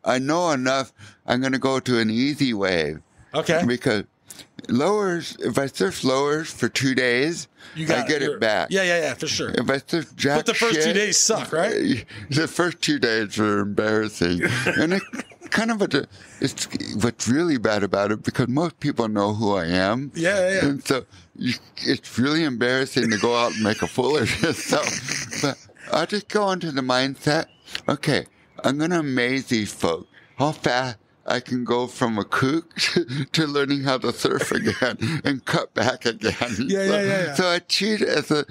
I know enough. I'm going to go to an easy wave. Okay. Because lowers, if I surf lowers for 2 days, I get it back. Yeah, for sure. If I surf jack but the first 2 days suck, right? The first 2 days are embarrassing. And it kind of it's what's really bad about it, because most people know who I am. Yeah. And so it's really embarrassing to go out and make a fool of yourself. But I just go into the mindset, okay, I'm going to amaze these folks. How fast I can go from a kook to learning how to surf again and cut back again. Yeah. So I treat it as a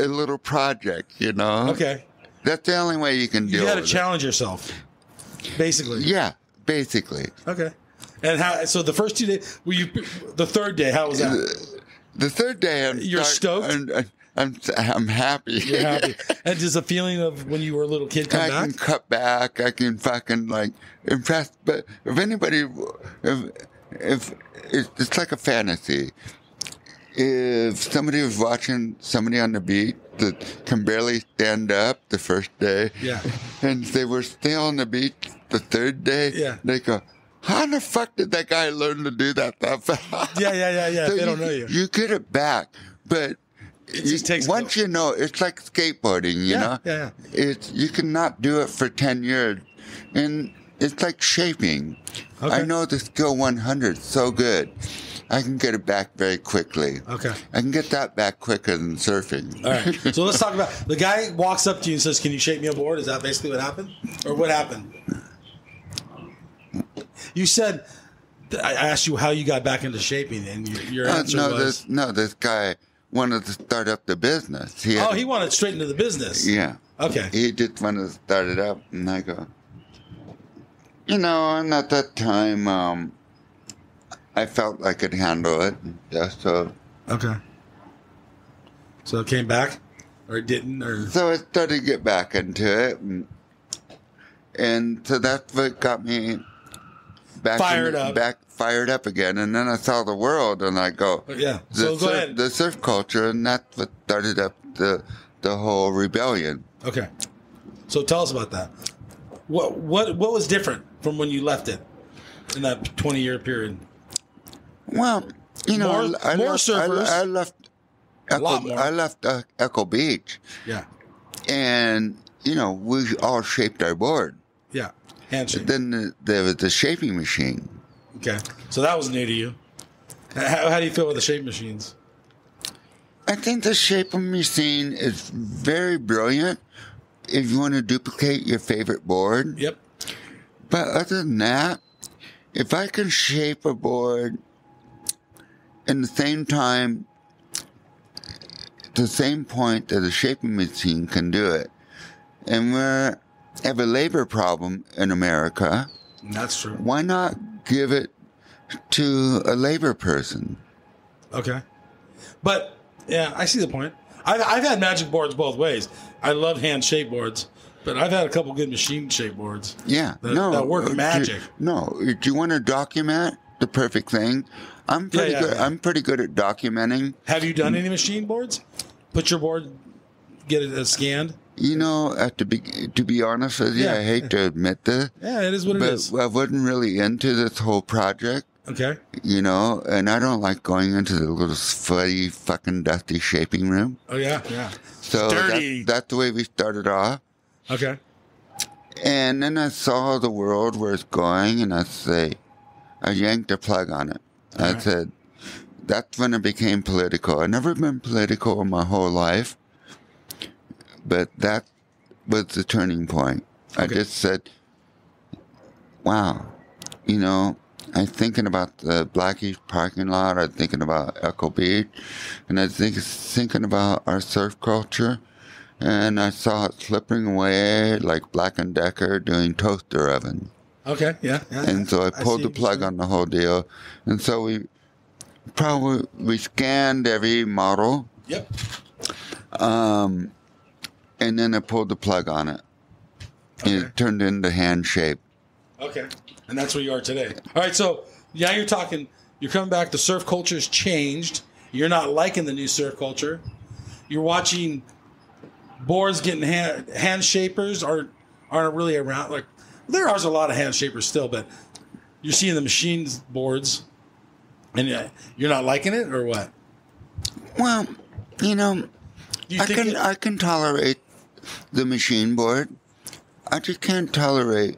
little project, Okay. That's the only way you can do it. You had to challenge yourself, basically. Yeah, basically. Okay. And so the first 2 days, the third day, how was that? The third day, You're stoked? I'm happy. You're happy. And does the feeling of when you were a little kid come back? I can cut back. I can fucking impress. But if anybody, if it's like a fantasy. If somebody was watching somebody on the beach that can barely stand up the first day, and they were still on the beach the third day, they go, how the fuck did that guy learn to do that fast? Yeah. So they don't know you. You get it back, but it just takes once you know, it's like skateboarding, you know? Yeah. You cannot do it for 10 years. And it's like shaping. Okay. I know the skill 100 so good. I can get it back very quickly. Okay. I can get that back quicker than surfing. All right. So let's talk about, the guy walks up to you and says, can you shape me a board? Is that basically what happened? Or what happened? You said, I asked you how you got back into shaping, and your answer was... This guy wanted to start up the business. He wanted straight into the business. Yeah. Okay. He just wanted to start it up, and I go, and at that time, I felt I could handle it. So. Okay. So it came back, or it didn't, or. So I started to get back into it, and so that's what got me fired up again. And then I saw the world, and I go, yeah. So go ahead. The surf culture, and that's what started up the whole rebellion. Okay. So tell us about that. What was different from when you left it in that 20-year period? Well, more surfers. I left Echo Beach. Yeah. And we all shaped our board. Yeah. Handshake. Then there was the shaping machine. Okay. So that was new to you. How do you feel with the shaping machines? I think the shaping machine is very brilliant if you want to duplicate your favorite board. Yep. But other than that, if I can shape a board in the same time, the same point that a shaping machine can do it, and we have a labor problem in America, That's true. Why not give it to a labor person? Okay. But, yeah, I see the point. I've had magic boards both ways. I love hand-shaped boards, but I've had a couple good machine-shaped boards. Yeah. That work magic. Do you want to document the perfect thing? I'm pretty good. Yeah. I'm pretty good at documenting. Have you done any machine boards? Put your board, get it scanned? To be honest with you, I hate to admit this. Yeah, it is what it is. But I wasn't really into this whole project. Okay. And I don't like going into the little sweaty, fucking dusty shaping room. Oh, yeah, yeah. So dirty. That's the way we started off. Okay. And then I saw the world where it's going, and I yanked a plug on it. I said, that's when it became political. I've never been political in my whole life, but that was the turning point. Okay. I just said, wow, I'm thinking about the Blackies parking lot. I'm thinking about Echo Beach. And I think thinking about our surf culture. And I saw it slipping away like Black & Decker doing toaster oven. Okay, yeah. And so I pulled the plug on the whole deal. And so we scanned every model. Yep. And then I pulled the plug on it. Okay. And it turned into hand shape. Okay. And that's where you are today. All right, so now you're coming back, the surf culture's changed. You're not liking the new surf culture. You're watching boards getting hand shapers aren't really around. Like, there are a lot of hand shapers still, but you're seeing the machines boards, and you're not liking it, or what? Well, I can tolerate the machine board. I just can't tolerate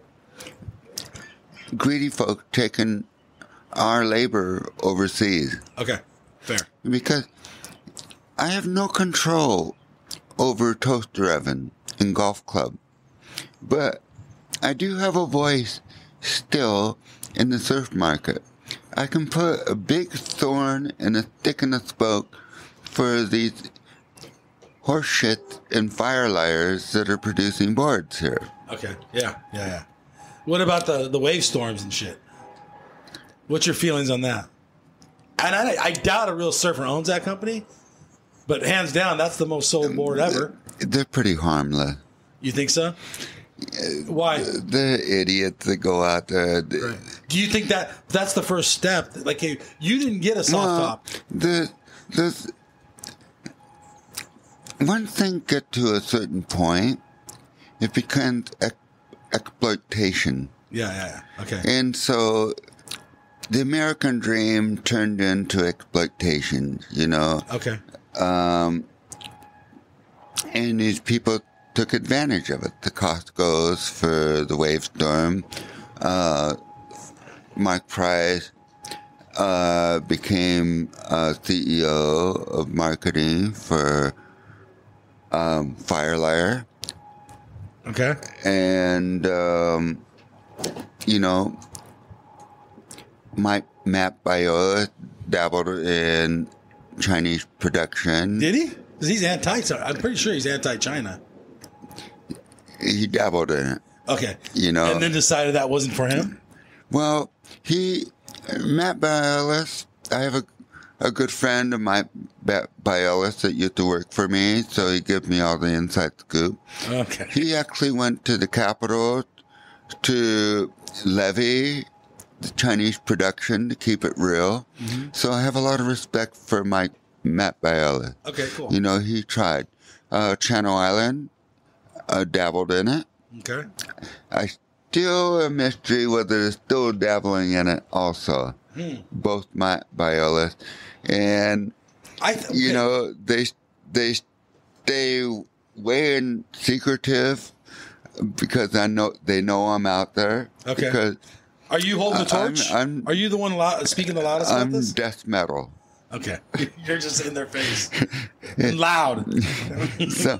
greedy folk taking our labor overseas. Okay, fair. Because I have no control over toaster oven and golf club. But I do have a voice still in the surf market. I can put a big thorn and a stick in a spoke for these horse shit and fire liars that are producing boards here. Okay, yeah. What about the wave storms and shit? What's your feelings on that? And I doubt a real surfer owns that company, but hands down, that's the most sold board ever. They're pretty harmless. You think so? Why? The idiots that go out there. Right. Do you think that's the first step? Like, you didn't get a soft top. One thing get to a certain point, it becomes exploitation. Yeah. Okay. And so the American dream turned into exploitation, Okay. And these people took advantage of it. The Costco's for the wave storm. Mike Price became CEO of marketing for Firelier. Okay. And, Matt Biola dabbled in Chinese production. Did he? Because he's I'm pretty sure he's anti-China. He dabbled in it. Okay. And then decided that wasn't for him? Well, Matt Biola, I have a good friend of Matt Biola that used to work for me, so he gives me all the inside scoop. Okay. He actually went to the Capitol to levy the Chinese production to keep it real. Mm-hmm. So I have a lot of respect for Matt Biola. Okay, cool. He tried. Channel Island, dabbled in it. Okay. I still a mystery whether they're still dabbling in it also. Both Matt Biola and they stay way secretive because they know I'm out there. Okay. Because are you holding the torch? Are you the one speaking the loudest about this? I'm death metal. Okay. You're just in their face. Loud. So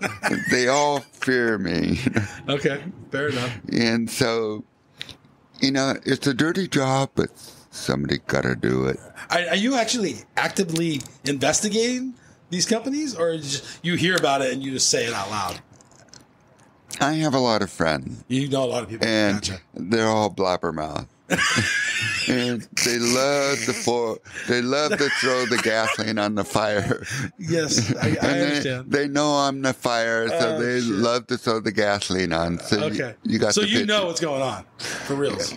they all fear me. Okay. Fair enough. And so, it's a dirty job, but somebody got to do it. Are you actually actively investigating these companies, or you hear about it and you just say it out loud? I have a lot of friends. You know a lot of people. And Gotcha. they're all blabbermouth. And they love to throw the gasoline on the fire. Yes, I understand. They know I'm the fire, so they love to throw the gasoline on. So Okay. you got so the you picture. know what's going on, for reals.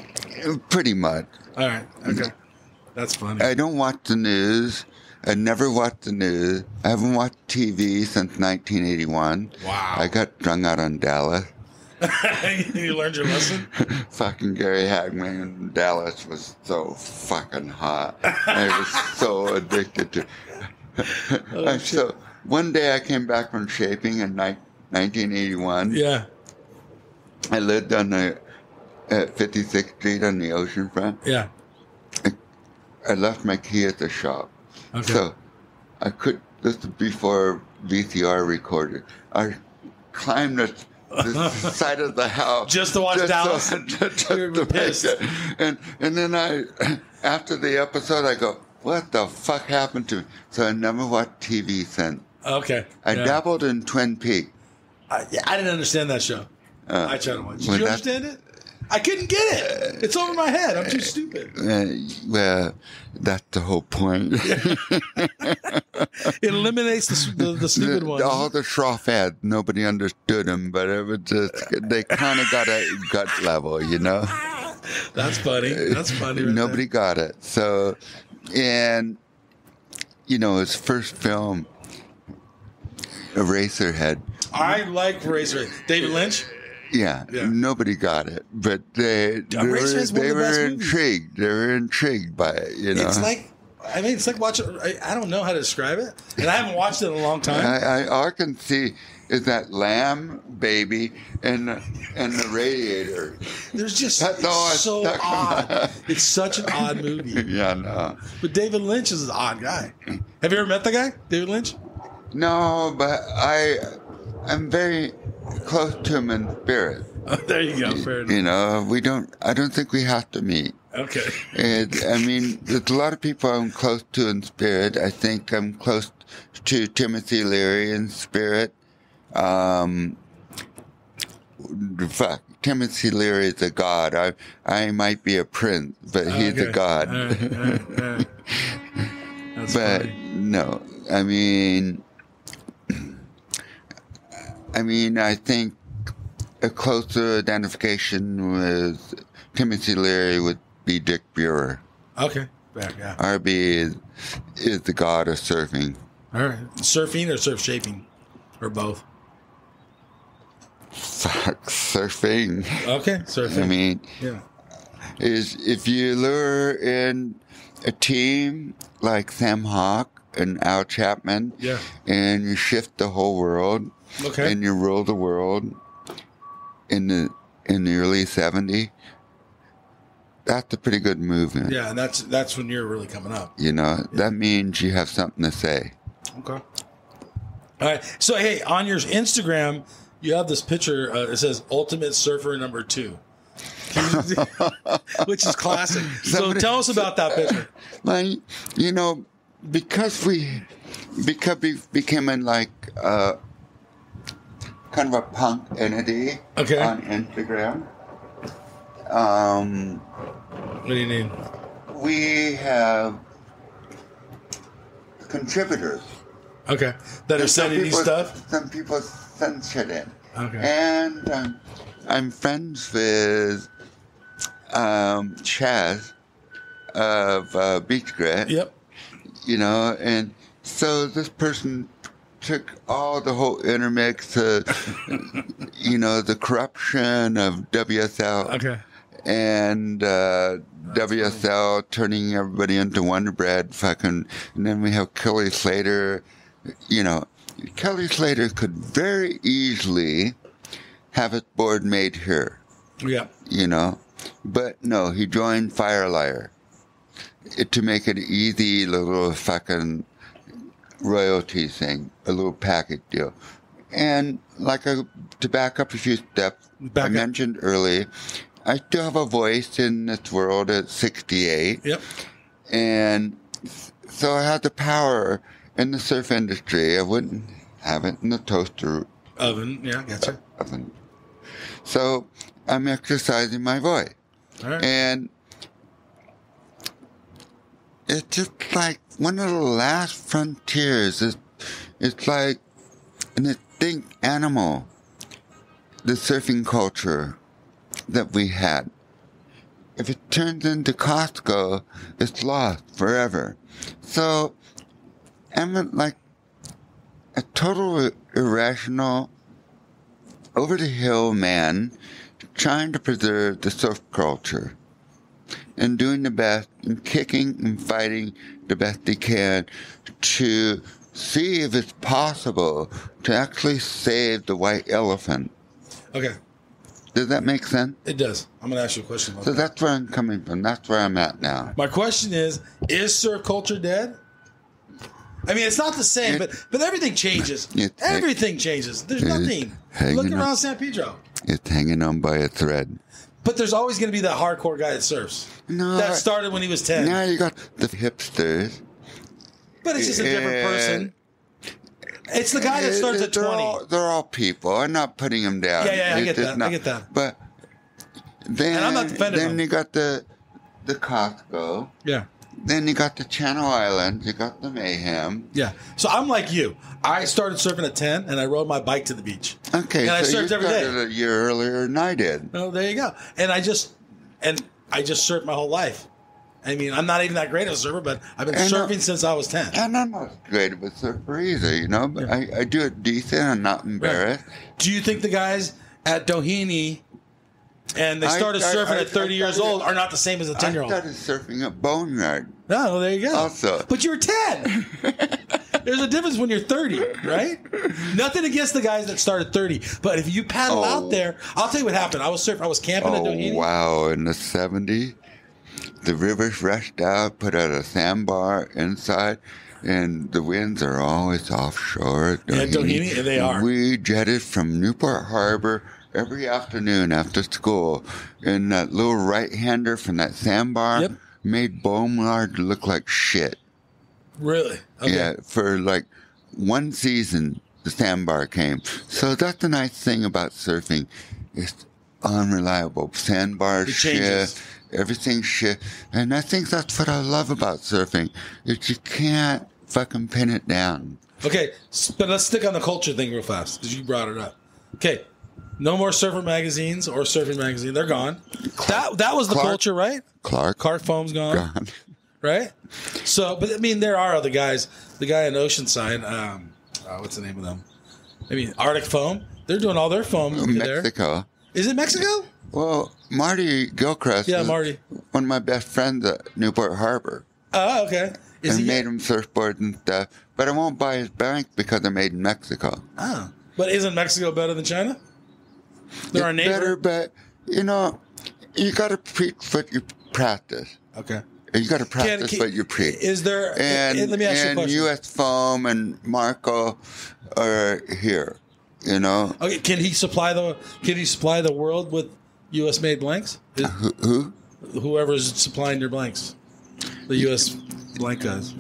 Pretty much. All right. Okay. That's funny. I don't watch the news. I never watched the news. I haven't watched TV since 1981. Wow. I got strung out on Dallas. You learned your lesson? Fucking Gary Hagman in Dallas was so fucking hot. I was so addicted to So one day I came back from shaping in 1981. Yeah. I lived on at 56th Street on the oceanfront. Yeah. I left my key at the shop. Okay. So I could, this is before VCR recorded. I climbed the side of the house. Just to watch Dallas? You're pissed. And then after the episode, I go, what the fuck happened to me? So I never watched TV since. Okay. I dabbled in Twin Peaks. I didn't understand that show. I tried to watch it. Did you understand it? I couldn't get it. It's over my head. I'm too stupid. Well, that's the whole point. It eliminates the stupid ones. All the Schroff ads, nobody understood them, but it was just, they kind of got a gut level, you know? That's funny. That's funny. Right Nobody got it. So, and, you know, his first film, Eraserhead. I like Eraserhead. David Lynch? Yeah, nobody got it, but they were intrigued. They were intrigued by it, you know. It's like, it's like watching, I don't know how to describe it, and I haven't watched it in a long time. All I can see is that lamb baby and the radiator. There's just, it's so odd. It's such an odd movie. Yeah, no. But David Lynch is an odd guy. Have you ever met the guy, David Lynch? No, but I'm very close to him in spirit. Oh, there you go. Fair enough. You know, I don't think we have to meet. Okay. There's a lot of people I'm close to in spirit. I think I'm close to Timothy Leary in spirit. Timothy Leary is a god. I might be a prince, but he's a god. All right. That's but funny. No, I think a closer identification with Timothy Leary would be Dick Burer. Okay. Yeah. RB is the god of surfing. All right. Surfing or surf shaping? Or both? Fuck, surfing. Okay, surfing. Is if you lure in a team like Sam Hawk and Al Chapman, and you shift the whole world, and you rule the world in the early '70s, that's a pretty good movement. Yeah, and that's when you're really coming up. You know, that means you have something to say. Okay. All right. So hey, on your Instagram, you have this picture. It says "Ultimate Surfer number 2." Which is classic. So tell us about that picture. Like, you know, because we became like kind of a punk entity on Instagram. What do you mean? We have contributors. Okay. That are sending you stuff? Some people send shit in. Okay. And I'm friends with Chaz of Beach Grit. Yep. You know, and so this person took all the whole intermix, you know, the corruption of WSL. Okay. And WSL turning everybody into Wonder Bread, fucking, and then we have Kelly Slater. You know, Kelly Slater could very easily have his board made here. Yeah. You know, but no, he joined Firelighter to make it easy little fucking royalty thing, a little package deal. And to back up a few steps, I mentioned earlier, I still have a voice in this world at 68. Yep. And so I have the power in the surf industry. I wouldn't have it in the toaster oven. Yeah, gotcha. Oven. So I'm exercising my voice. All right. And it's just like one of the last frontiers. It's like an extinct animal, the surfing culture that we had. If it turns into Costco, it's lost forever. So I'm like a total irrational, over-the-hill man trying to preserve the surf culture and doing the best and kicking and fighting the best he can to see if it's possible to actually save the white elephant. Okay. Does that make sense? It does. I'm going to ask you a question about So that. that's where I'm coming from. That's where I'm at now. My question is surf culture dead? I mean, it's not the same, but everything changes. Everything changes. There's nothing. Look around San Pedro. It's hanging on by a thread. But there's always going to be that hardcore guy that surfs. No, that started when he was 10. Now you got the hipsters. But it's just a different person. It's the guy that starts at 20. They're all people. I'm not putting them down. Yeah, I get that. I get that. But then, and I'm not defending then them. You got the Costco. Yeah. Then you got the Channel Islands. You got the Mayhem. Yeah. So I'm like you. I started surfing at 10, and I rode my bike to the beach. Okay, and I so surfed you every started day. a year earlier than I did. Oh, there you go. And I just surfed my whole life. I mean, I'm not even that great of a surfer, but I've been surfing since I was 10. And I'm not great of a surfer either, you know, but I do it decent. I'm not embarrassed. Right. Do you think the guys at Doheny and they started surfing at 30 years old are not the same as a 10-year-old? I started surfing at Boneyard. Oh, there you go. Also. But you were 10. There's a difference when you're 30, right? Nothing against the guys that started 30. But if you paddle out there, I'll tell you what happened. I was camping at Doheny. Wow. In the 70s, the rivers rushed out, put out a sandbar inside, and the winds are always offshore at Doheny. At Doheny, and they are. We jetted from Newport Harbor every afternoon after school, and that little right-hander from that sandbar made Boneyard look like shit. Really? Okay. Yeah, for like one season, the sandbar came. So that's the nice thing about surfing. It's unreliable. Sandbars shift, everything shift. And I think that's what I love about surfing, is you can't fucking pin it down. Okay, but let's stick on the culture thing real fast, because you brought it up. Okay, no more surfer magazines or surfing magazine. They're gone. That was the culture, right? Clark Foam's gone. Right? So, but I mean, there are other guys. The guy in Oceanside, what's the name of them? I mean, Arctic Foam. They're doing all their foam Mexico. There. Is it Mexico? Well, Marty Gilchrist. Yeah, Marty. One of my best friends at Newport Harbor. Oh, okay. And made him surfboards and stuff. But I won't buy his bike because they're made in Mexico. Oh. But isn't Mexico better than China? They're our neighbor. Better, but, you know, you got to preach what you practice. Okay. You got to practice what you preach. Is there? And let me ask you a question. U.S. Foam and Marco are here. You know. Okay. Can he supply the world with U.S. made blanks? Who? Whoever's supplying your blanks, the U.S. blank guys.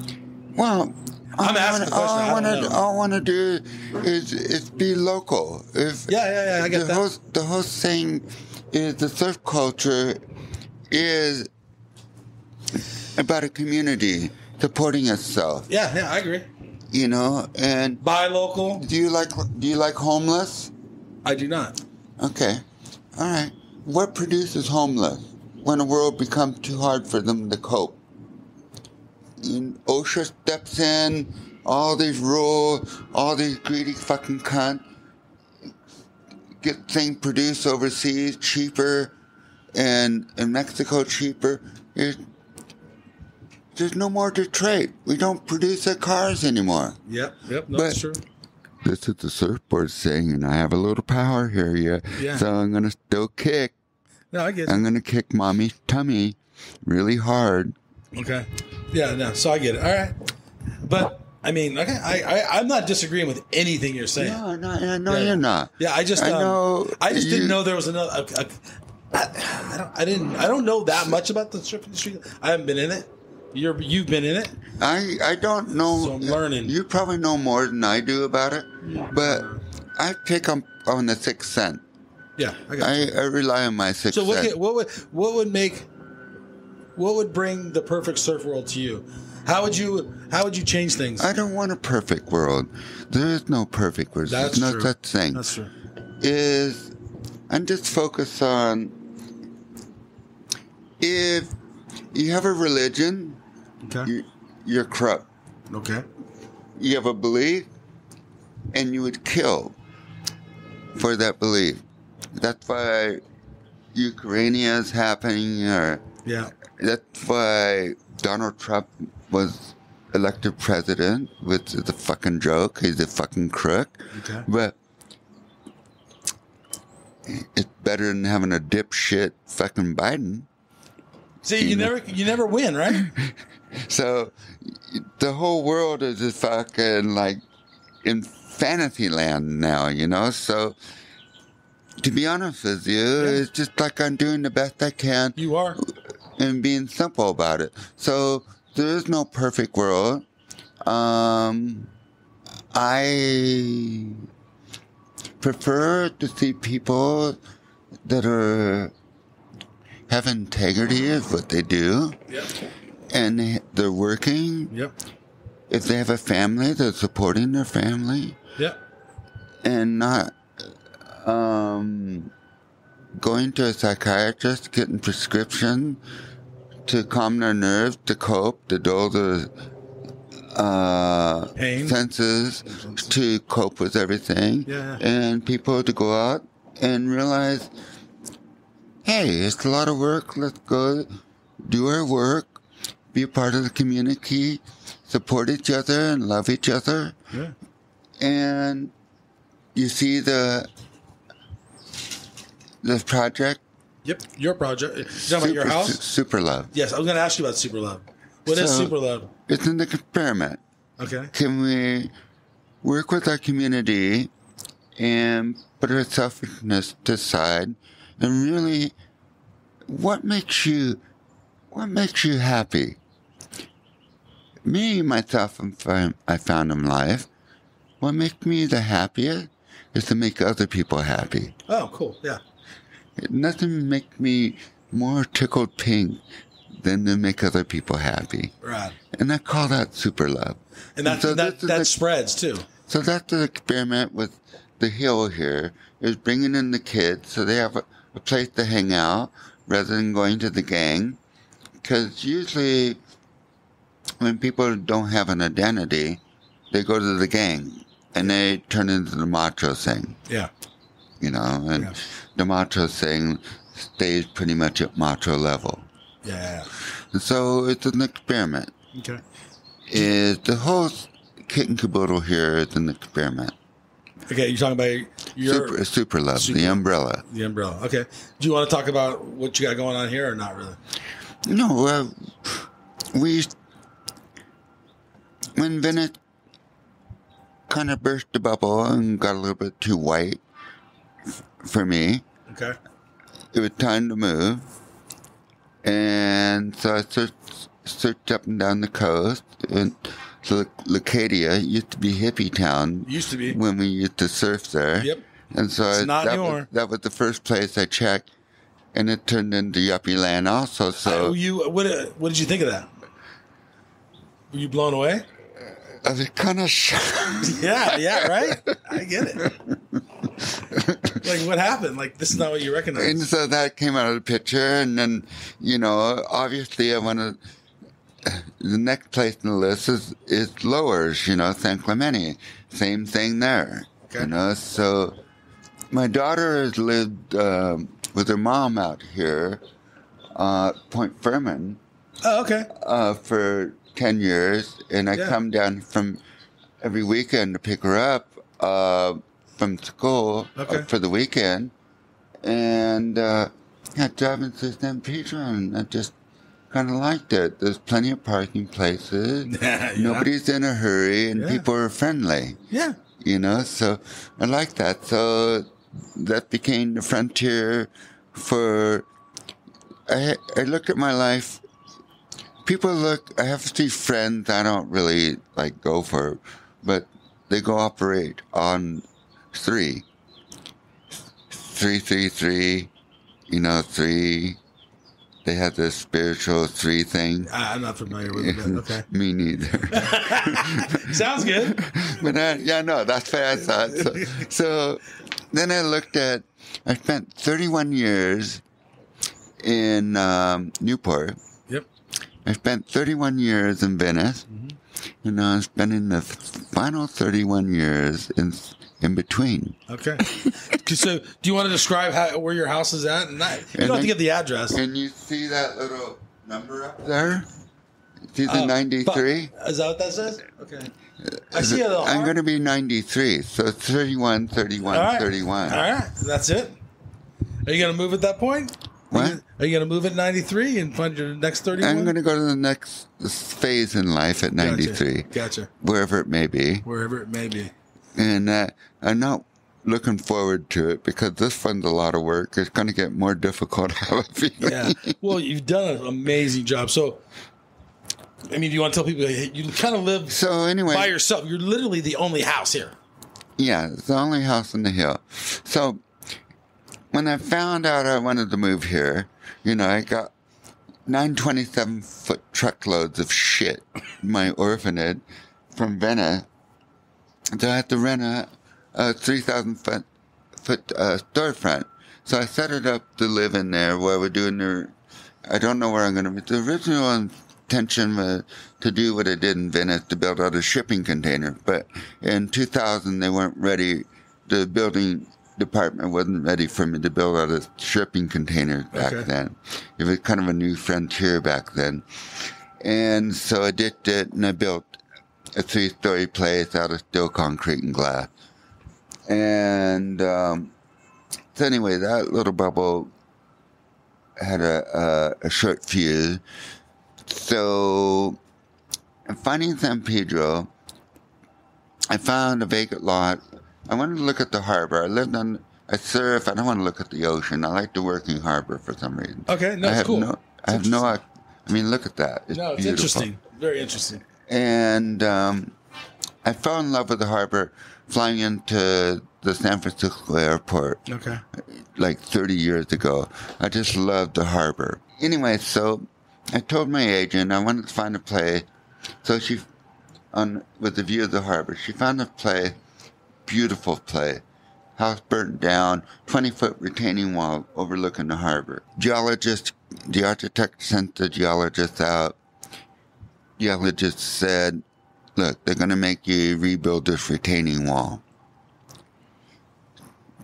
Well, I'm asking a question. All I want to do is be local. I get that. The whole thing is the surf culture is about a community supporting itself. Yeah, I agree. You know, and buy local. Do you like homeless? I do not. Okay, all right. What produces homeless when the world becomes too hard for them to cope? And OSHA steps in. All these rules, all these greedy fucking cunts get things produced overseas cheaper, and in Mexico cheaper. There's no more Detroit. We don't produce our cars anymore. Yep, no, that's true. This is the surfboard saying, and I have a little power here, yeah. So I'm going to still kick. No, I get it. I'm going to kick mommy's tummy really hard. Okay. Yeah, no, so I get it. All right. But, I mean, okay, I'm not disagreeing with anything you're saying. No, you're not. Yeah, I just didn't know there was another. I don't know that much about the surf industry. I haven't been in it. You've been in it. I don't know. So I'm learning. You probably know more than I do about it, but I pick up on the sixth sense. Yeah, I got you. I rely on my sixth So sense. what would bring the perfect surf world to you? How would you change things? I don't want a perfect world. There is no perfect world. That's There's no true. such thing. That's true. I'm just focused on if you have a religion, Okay. you're corrupt. Okay. You have a belief, and you would kill for that belief. That's why Ukraine is happening, or Yeah. that's why Donald Trump was elected president, which is a fucking joke. He's a fucking crook. Okay. But it's better than having a dipshit fucking Biden. See, you never win, right? So the whole world is just fucking like in fantasy land now, you know? So to be honest with you, it's just like I'm doing the best I can. You are. And being simple about it. So there is no perfect world. I prefer to see people that have integrity of what they do. Yep. And they're working. Yep. If they have a family, they're supporting their family. Yep. And not going to a psychiatrist, getting prescription to calm their nerves, to cope, to dull their Pain. senses, to cope with everything. Yeah. And people to go out and realize, hey, it's a lot of work. Let's go do our work, be a part of the community, support each other and love each other. Yeah. And you see the project. Yep. Your project. You talking about your house? Super Love. Yes, I was going to ask you about Super Love. What is Super Love? It's an experiment. Okay. Can we work with our community and put our selfishness to the side and really, what makes you happy? Me, myself, I found in life, what makes me the happiest is to make other people happy. Oh, cool. Yeah. Nothing makes me more tickled pink than to make other people happy. Right. And I call that super love. And that spreads too. So that's the experiment with the hill here, is bringing in the kids so they have a place to hang out rather than going to the gang. Because usually when people don't have an identity, they go to the gang and they turn into the macho thing. Yeah. You know, and the macho thing stays pretty much at macho level. Yeah. And so it's an experiment. Okay. The whole kit and caboodle here is an experiment. Okay, you're talking about your Super Love, the umbrella. The umbrella. Okay. Do you want to talk about what you got going on here or not really? No, when Venice kind of burst the bubble and got a little bit too white for me, Okay. it was time to move. And so I searched up and down the coast. And so Leucadia used to be hippie town. Used to be. When we used to surf there. Yep. And so It's not anymore. that was the first place I checked. And it turned into yuppie land also. So What did you think of that? Were you blown away? I was kind of shocked. Yeah, right? I get it. Like, what happened? Like, this is not what you recognize. And so that came out of the picture. And then, obviously I wanted, the next place on the list is Lowers, San Clemente. Same thing there. Okay. So my daughter has lived with her mom out here, Point Furman. Oh, okay. For 10 years, and I come down from every weekend to pick her up from school for the weekend, and driving to San Pedro, and I just kind of liked it. There's plenty of parking places. Nobody's in a hurry, and people are friendly. Yeah. So I like that. So that became the frontier for. I look at my life. I have 3 friends I don't really go for, but they cooperate on 3. 333, 3. They had this spiritual 3 thing. I'm not familiar with it, but okay. Me neither. Sounds good. But that's what I thought. So then I spent 31 years in Newport. Yep. I spent 31 years in Venice. Mm-hmm. And now I'm spending the final 31 years in between. Okay. So, do you want to describe where your house is at? And you don't have to give the address. And you see that little number up there? See the 93? Is that what that says? Okay. I see a little I'm going to be 93, so 31, 31, All right. 31. All right. That's it? Are you going to move at that point? What? Are you going to move at 93 and find your next 31? I'm going to go to the next phase in life at 93. Gotcha. Wherever it may be. Wherever it may be. And I'm not looking forward to it because this one's a lot of work. It's going to get more difficult, I have a feeling. Yeah. Well, you've done an amazing job. So, I mean, do you want to tell people you kind of live by yourself? You're literally the only house here. Yeah, it's the only house on the hill. So, when I found out I wanted to move here, I got 927-foot truckloads of shit in my orphanage from Venice. So I had to rent a 3,000-foot storefront. So I set it up to live in there while we're doing I don't know where I'm going to be. The original intention was to do what I did in Venice, to build out a shipping container. But in 2000, they weren't ready. The building department wasn't ready for me to build out a shipping container back then. It was kind of a new frontier back then. And so I did it, and I built a 3-story place out of steel, concrete, and glass. And so anyway, that little bubble had a short fuse. So finding San Pedro, I found a vacant lot. I wanted to look at the harbor. I surf. I don't want to look at the ocean. I like the working harbor for some reason. Okay, no, it's cool. I mean, look at that. It's beautiful. Interesting. Very interesting. And I fell in love with the harbor flying into the San Francisco airport. Okay. Like 30 years ago. I just loved the harbor. Anyway, so I told my agent I wanted to find a place. So with the view of the harbor, she found a place. Beautiful place. House burnt down, 20-foot retaining wall overlooking the harbor. The architect sent the geologist out. Geologist said, look, they're going to make you rebuild this retaining wall.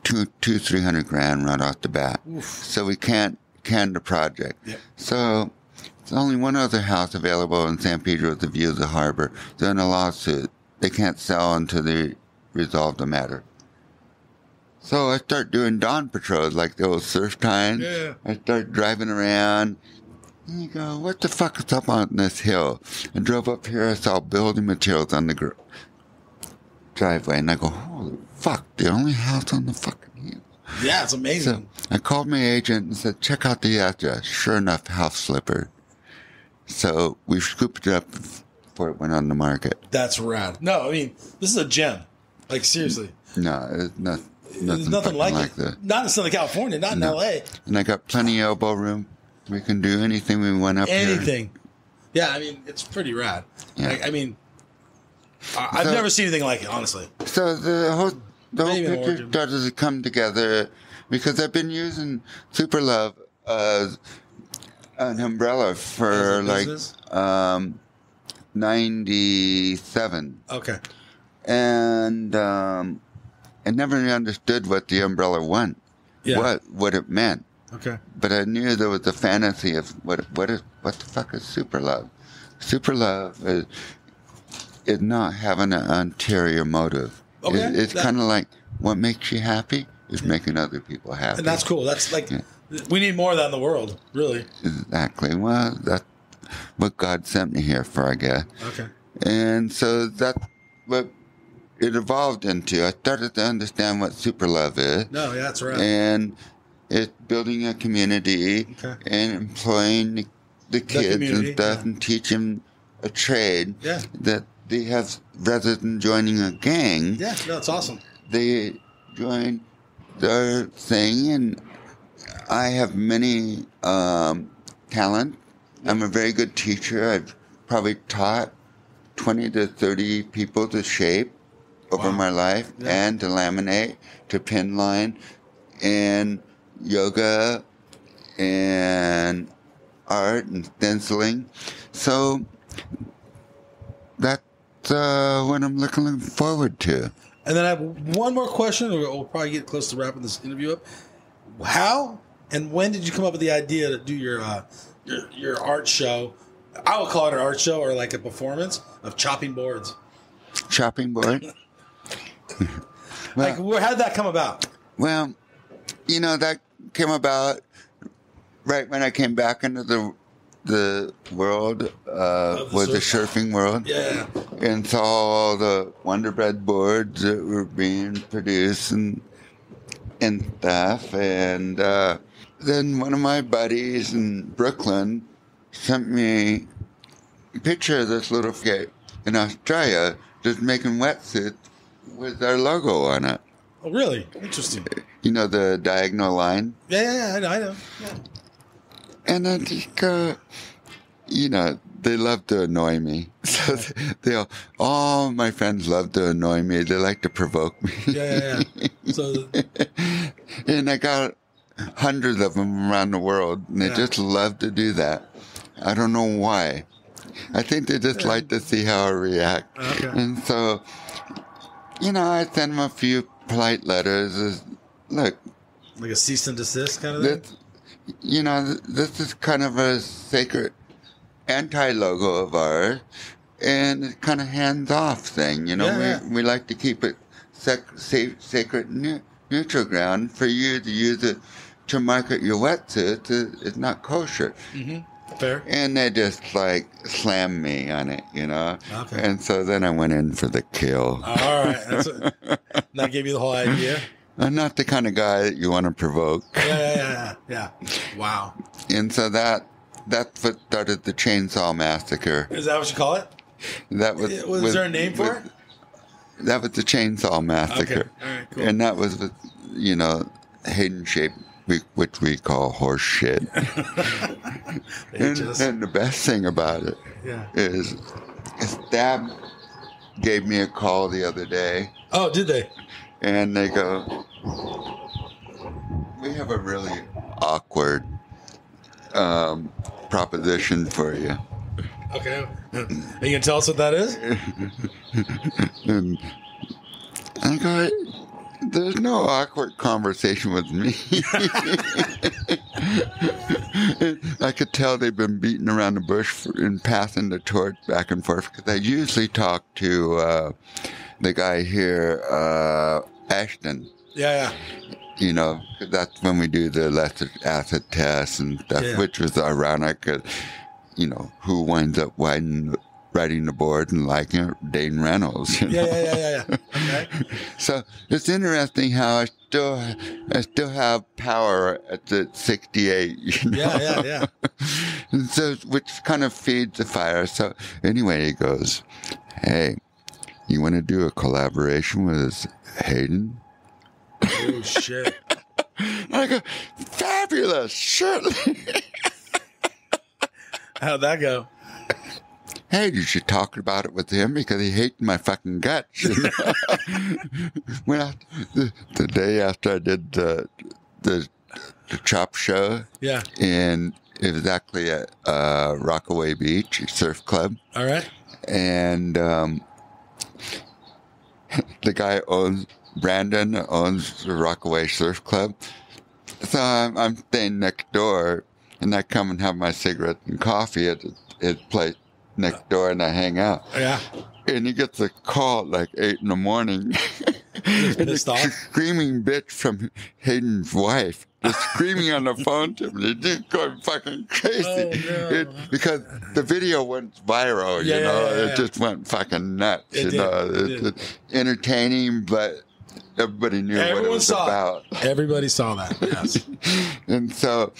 $300,000 right off the bat. Oof. So we can't can the project. Yep. So there's only one other house available in San Pedro with the view of the harbor. They're in a lawsuit. They can't sell until they resolve the matter. So I start doing dawn patrols like the old surf time. Yeah. I start driving around. And you go, what the fuck is up on this hill? I drove up here. I saw building materials on the driveway. And I go, holy fuck, the only house on the fucking hill. Yeah, it's amazing. So I called my agent and said, check out the address. Sure enough, house flipper. So we scooped it up before it went on the market. That's rad. No, I mean, this is a gem. Like, seriously. No, it's not. There's nothing like it. Not in Southern California, not in L.A. And I got plenty of elbow room. We can do anything we want up here. Anything. Yeah, I mean, it's pretty rad. Yeah. I mean, I've never seen anything like it, honestly. So the whole picture started to come together because I've been using Super Love as an umbrella for like 97. Okay. And I never understood what the umbrella meant, what it meant. Okay. But I knew there was a fantasy of what the fuck is Super Love? Super Love is not having an ulterior motive. Okay. It's kind of like what makes you happy is making other people happy. And that's cool. That's like, we need more of that in the world, really. Exactly. Well, that's what God sent me here for, I guess. Okay. And so that's what it evolved into. I started to understand what Super Love is. No, yeah, that's right. And it's building a community and employing the kids and stuff and teaching a trade that they have, rather than joining a gang. Yeah, no, it's awesome. They join thing, and I have many talent. I'm a very good teacher. I've probably taught 20 to 30 people to shape over my life, and to laminate, to pin line, and yoga, and art, and stenciling. So that's what I'm looking forward to. And then I have one more question. We'll probably get close to wrapping this interview up. How and when did you come up with the idea to do your art show? I would call it an art show, or like a performance of chopping boards. Chopping board? Like, how did that come about? Well, that came about right when I came back into the world, was the surfing world. Yeah. And saw all the Wonder Bread boards that were being produced and stuff. And then one of my buddies in Brooklyn sent me a picture of this little kid in Australia just making wetsuits with our logo on it. Oh, really? Interesting. The diagonal line? Yeah, I know. Yeah. And I just go, they love to annoy me. So all my friends love to annoy me. They like to provoke me. Yeah. So, and I got hundreds of them around the world, and they just love to do that. I don't know why. I think they just like to see how I react. Okay. And so, I send them a few polite letters. Look. Like a cease and desist kind of thing? This is kind of a sacred anti-logo of ours, and it's kind of hands-off thing. We like to keep it sacred neutral ground. For you to use it to market your wetsuit, it's not kosher. Mm-hmm. Fair. And they just slammed me on it, Okay. And so then I went in for the kill. All right. That gave you the whole idea? I'm not the kind of guy that you want to provoke. Yeah. Wow. And so that's what started the Chainsaw Massacre. Is that what you call it? That was there a name for it? That was the Chainsaw Massacre. Okay. All right, cool. And that was with, Hayden Shape, which we call horse shit. and the best thing about it is Stab gave me a call the other day. Oh, did they? And they go, we have a really awkward proposition for you. Okay. Are you going to tell us what that is? And I go, there's no awkward conversation with me. I could tell they've been beating around the bush and passing the torch back and forth, because I usually talk to the guy here, Ashton. Yeah. That's when we do the lactic acid test and stuff, which was ironic. Who winds up riding the board and liking it? Dane Reynolds. Yeah. Okay. So it's interesting how I still have power at 68. Yeah. And so, which kind of feeds the fire. So anyway, he goes, "Hey, you want to do a collaboration with Hayden?" Oh shit! I go, fabulous, surely. How'd that go? Hey, you should talk about it with him because he hated my fucking guts. When the day after I did the chop show, and it was actually at Rockaway Beach Surf Club. All right, and the guy Brandon owns the Rockaway Surf Club, so I'm staying next door, and I come and have my cigarette and coffee at his place next door, and I hang out. Yeah. And he gets a call at like 8 a.m. and a screaming bitch from Hayden's wife, just screaming on the phone to me. They're just going fucking crazy. Oh, no. Because the video went viral, It just went fucking nuts, It's entertaining, but everybody knew what it was about. Everybody saw that, yes. And so,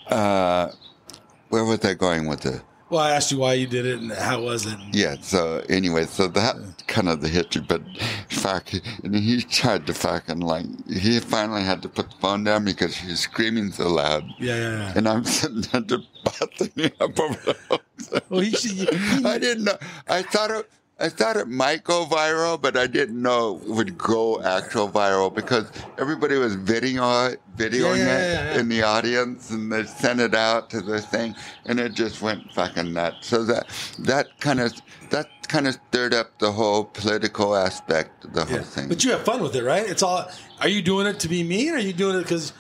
where was I going with it? Well, I asked you why you did it and how was it. Yeah, so anyway, so that kind of the history, but and he tried to he finally had to put the phone down because he was screaming so loud. Yeah. And I'm sitting there just busting me up over the phone. Well, I didn't know. I thought it might go viral, but I didn't know it would go actual viral because everybody was videoing it in the audience, and they sent it out to the thing, and it just went fucking nuts. So that kind of stirred up the whole political aspect of the whole thing. But you have fun with it, right? It's all. Are you doing it to be mean, or are you doing it because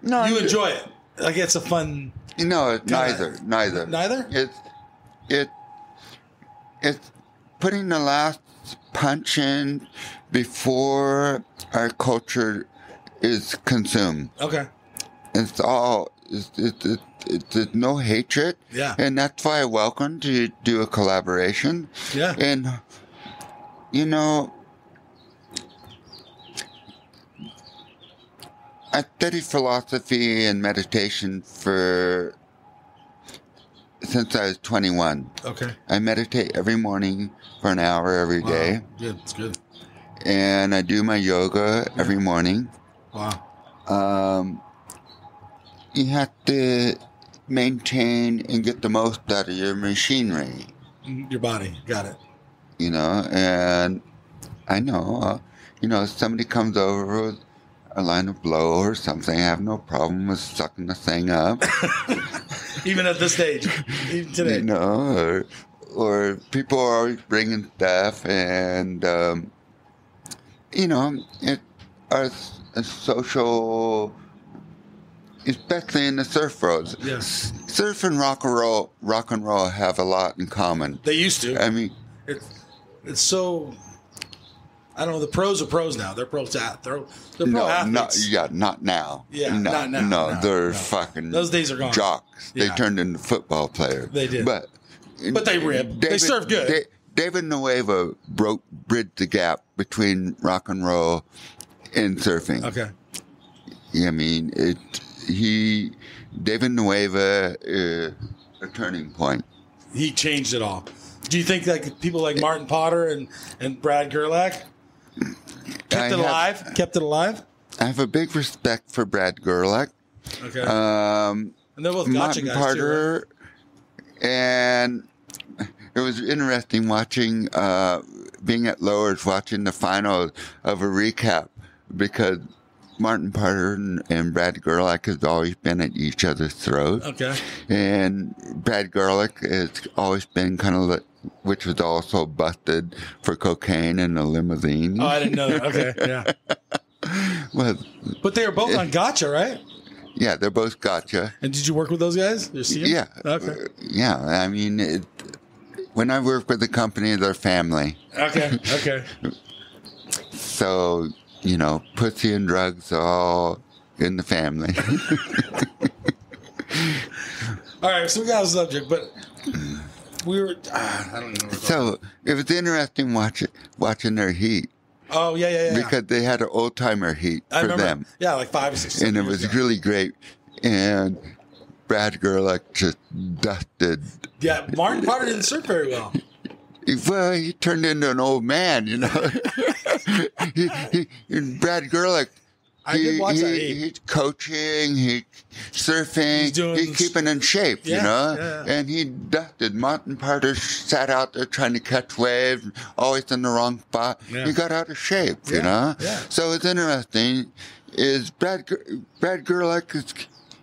you enjoy it? Like it's a fun. No, neither. Neither. It's putting the last punch in before our culture is consumed. Okay. It's all, it's no hatred. Yeah. And that's why I welcome to do a collaboration. Yeah. And, I studied philosophy and meditation since I was 21. Okay. I meditate every morning for an hour every day. Good. It's good. And I do my yoga every morning. Wow. You have to maintain and get the most out of your machinery. Your body. Got it. And I know, if somebody comes over with a line of blow or something, I have no problem with sucking the thing up. Even at this stage, even today. Or people are always bringing stuff, and, our social, especially in the surf world. Yes. Surf and rock and roll have a lot in common. They used to. I mean, it's so. I don't know. The pros are pros now. They're pros. They're pro athletes. Not now. Yeah, not now. No, they're fucking. Those days are gone. Jocks. Yeah. They turned into football players. They did. But they rip. They serve good. David Nuuhiwa bridged the gap between rock and roll and surfing. Okay. I mean, David Nuuhiwa is a turning point. He changed it all. Do you think like people like Martin Potter and Brad Gerlach kept it alive? I have a big respect for Brad Gerlach. Okay. And they're both gotcha Martin guys Potter, too, right? And it was interesting watching, being at Lowers, watching the final of a recap, because Martin Potter and Brad Gerlach has always been at each other's throats. Okay. And Brad Gerlach has always been kind of, which was also busted for cocaine in a limousine. Oh, I didn't know that. Okay, yeah. Well, but they were both on Gotcha, right? Yeah, they're both Gotcha. And did you work with those guys? You see them? Yeah. Okay. Yeah, I mean, when I work with the company, they're family. Okay. So, pussy and drugs are all in the family. All right, so we got a subject, but we were, I don't even know. So, it was interesting watching their heat. Oh, yeah. Because they had an old-timer heat for them. Yeah, like 5 or 6 And it was really great. And Brad Gerlach just dusted. Yeah, Martin Potter didn't surf very well. Well, he turned into an old man, and Brad Gerlach, I did watch that. He's coaching, he's surfing, he's keeping in shape, Yeah. And he dusted. Martin Potter sat out there trying to catch waves, always in the wrong spot. Yeah. He got out of shape, Yeah. So it's interesting. Is Brad Gerlach is.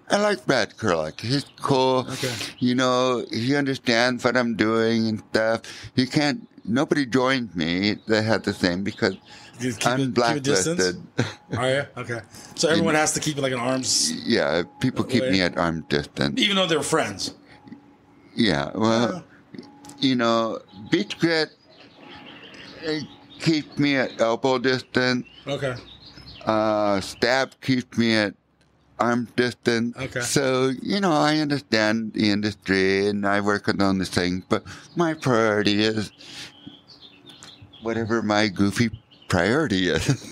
I like Brad Gerlach. He's cool. Okay. He understands what I'm doing and stuff. Nobody joined me that had the same because I'm blacklisted. Are you? Okay. So everyone has to keep it like an arm's... Yeah, people keep me at arm's distance. Even though they're friends. Yeah, well, Beach Grit keeps me at elbow distance. Okay. Stab keeps me at arm distance. Okay. So, I understand the industry and I work on this thing, but my priority is whatever my goofy priority is.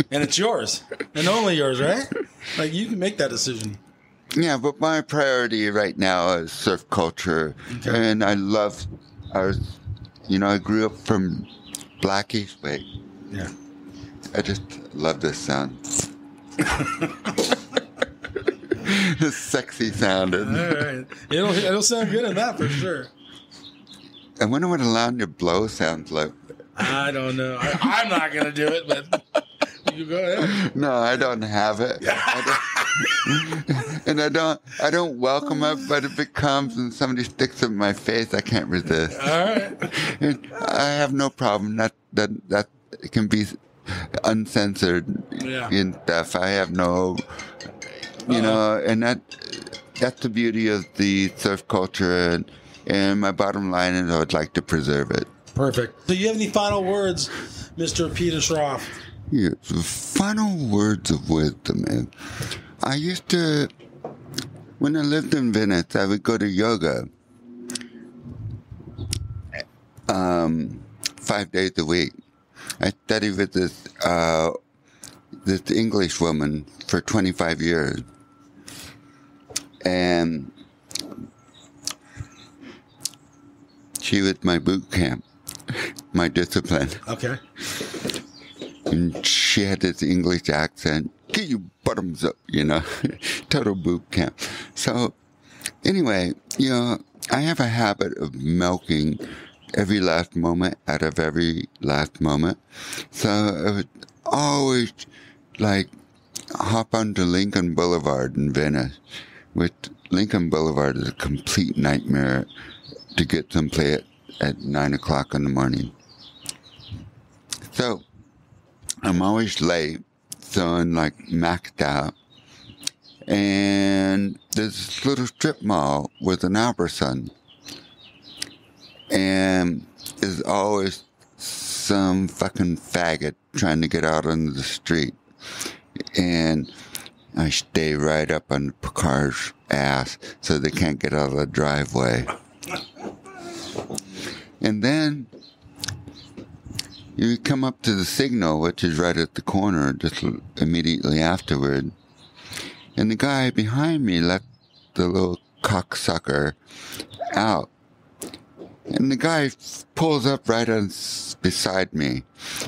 And it's yours. And only yours, right? Like, you can make that decision. Yeah, but my priority right now is surf culture, and I love our. I grew up from Blackies. Wait. Yeah. I just love this sound. This sexy sound. All right. It'll sound good in that for sure. I wonder what a lounger blow sounds like. I don't know. I'm not going to do it, but you go ahead. No, I don't have it. And I don't welcome it, but if it comes and somebody sticks it in my face, I can't resist. All right. And I have no problem. That can be uncensored and stuff. I have no, and that's the beauty of the surf culture. And my bottom line is I would like to preserve it. Perfect. So you have any final words, Mr. Peter Schroff? Yeah, final words of wisdom is, I used to, when I lived in Venice, I would go to yoga 5 days a week. I studied with this English woman for 25 years. And she was my boot camp, my discipline. Okay. And she had this English accent. Get your bottoms up, total boot camp. So anyway, I have a habit of milking every last moment out of every last moment. So I would always hop onto Lincoln Boulevard in Venice, which Lincoln Boulevard is a complete nightmare to get someplace at 9 o'clock in the morning. So I'm always late, so I'm maxed out. And there's this little strip mall with an Albertson. And there's always some fucking faggot trying to get out on the street. And I stay right up on the car's ass so they can't get out of the driveway. And then you come up to the signal, which is right at the corner, just immediately afterward. And the guy behind me let the little cocksucker out. And the guy pulls up right beside me.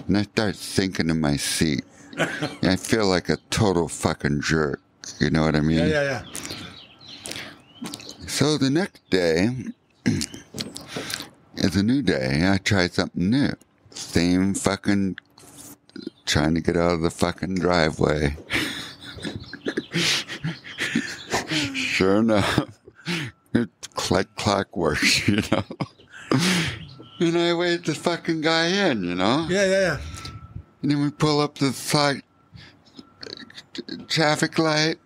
And I start sinking in my seat. And I feel like a total fucking jerk. You know what I mean? Yeah. So the next day is a new day. I try something new. Same fucking trying to get out of the fucking driveway. Sure enough, it's like clockwork, And I wave the fucking guy in, Yeah. And then we pull up to the traffic light.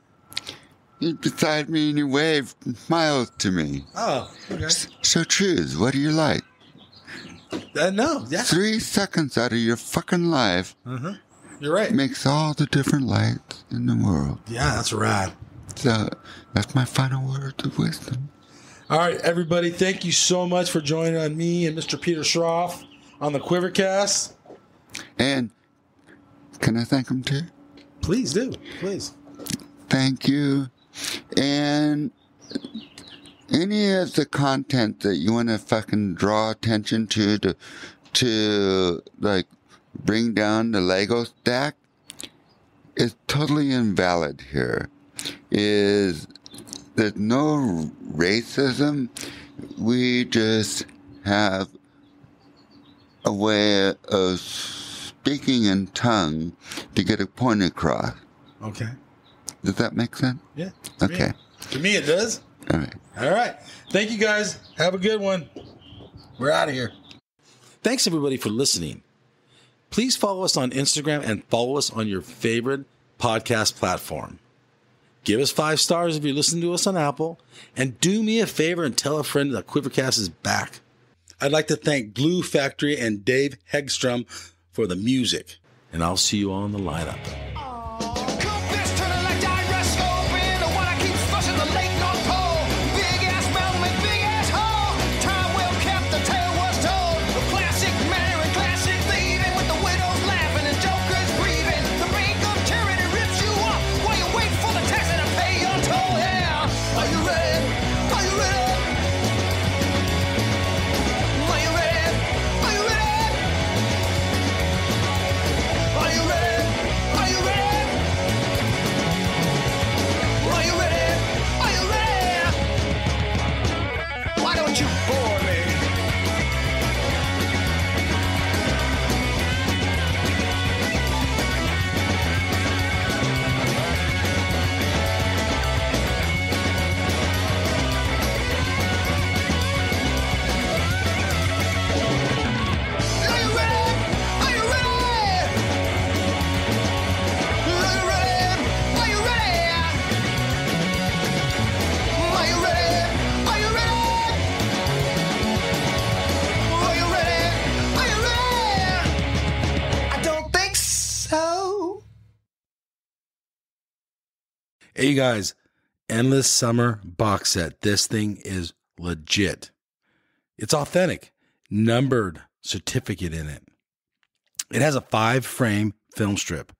He's beside me and he waved and smiles to me. Oh, okay. So choose, what do you like? No, yeah. 3 seconds out of your fucking life. Mm-hmm. You're right. Makes all the different lights in the world. Yeah, that's rad. So that's my final words of wisdom. All right, everybody, thank you so much for joining on me and Mr. Peter Schroff on the QuiverCast. And can I thank him too? Please do. Please. Thank you. And any of the content that you want to fucking draw attention to bring down the Lego stack is totally invalid here. There's no racism. We just have a way of speaking in tongue to get a point across. Okay. Does that make sense? Yeah. Okay. To me, it does. All right. All right. Thank you, guys. Have a good one. We're out of here. Thanks, everybody, for listening. Please follow us on Instagram and follow us on your favorite podcast platform. Give us 5 stars if you listen to us on Apple. And do me a favor and tell a friend that QuiverCast is back. I'd like to thank Glue Factory and Dave Hegstrom for the music. And I'll see you all in the lineup. The brink of tyranny rips you off while you wait for the tax to pay your toll. Yeah. Hey, you guys, Endless Summer box set. This thing is legit. It's authentic. Numbered certificate in it. It has a 5-frame film strip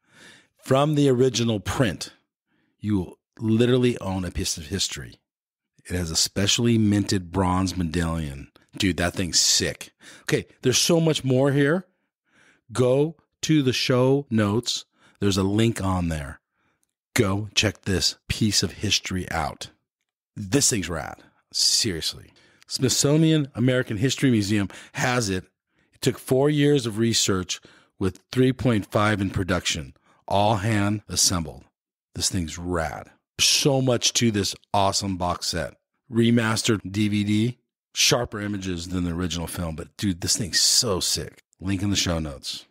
from the original print. You literally own a piece of history. It has a specially minted bronze medallion. Dude, that thing's sick. Okay, there's so much more here. Go to the show notes. There's a link on there. Go check this piece of history out. This thing's rad. Seriously. Smithsonian American History Museum has it. It took 4 years of research with 3.5 in production, all hand assembled. This thing's rad. So much to this awesome box set. Remastered DVD, sharper images than the original film, but dude, this thing's so sick. Link in the show notes.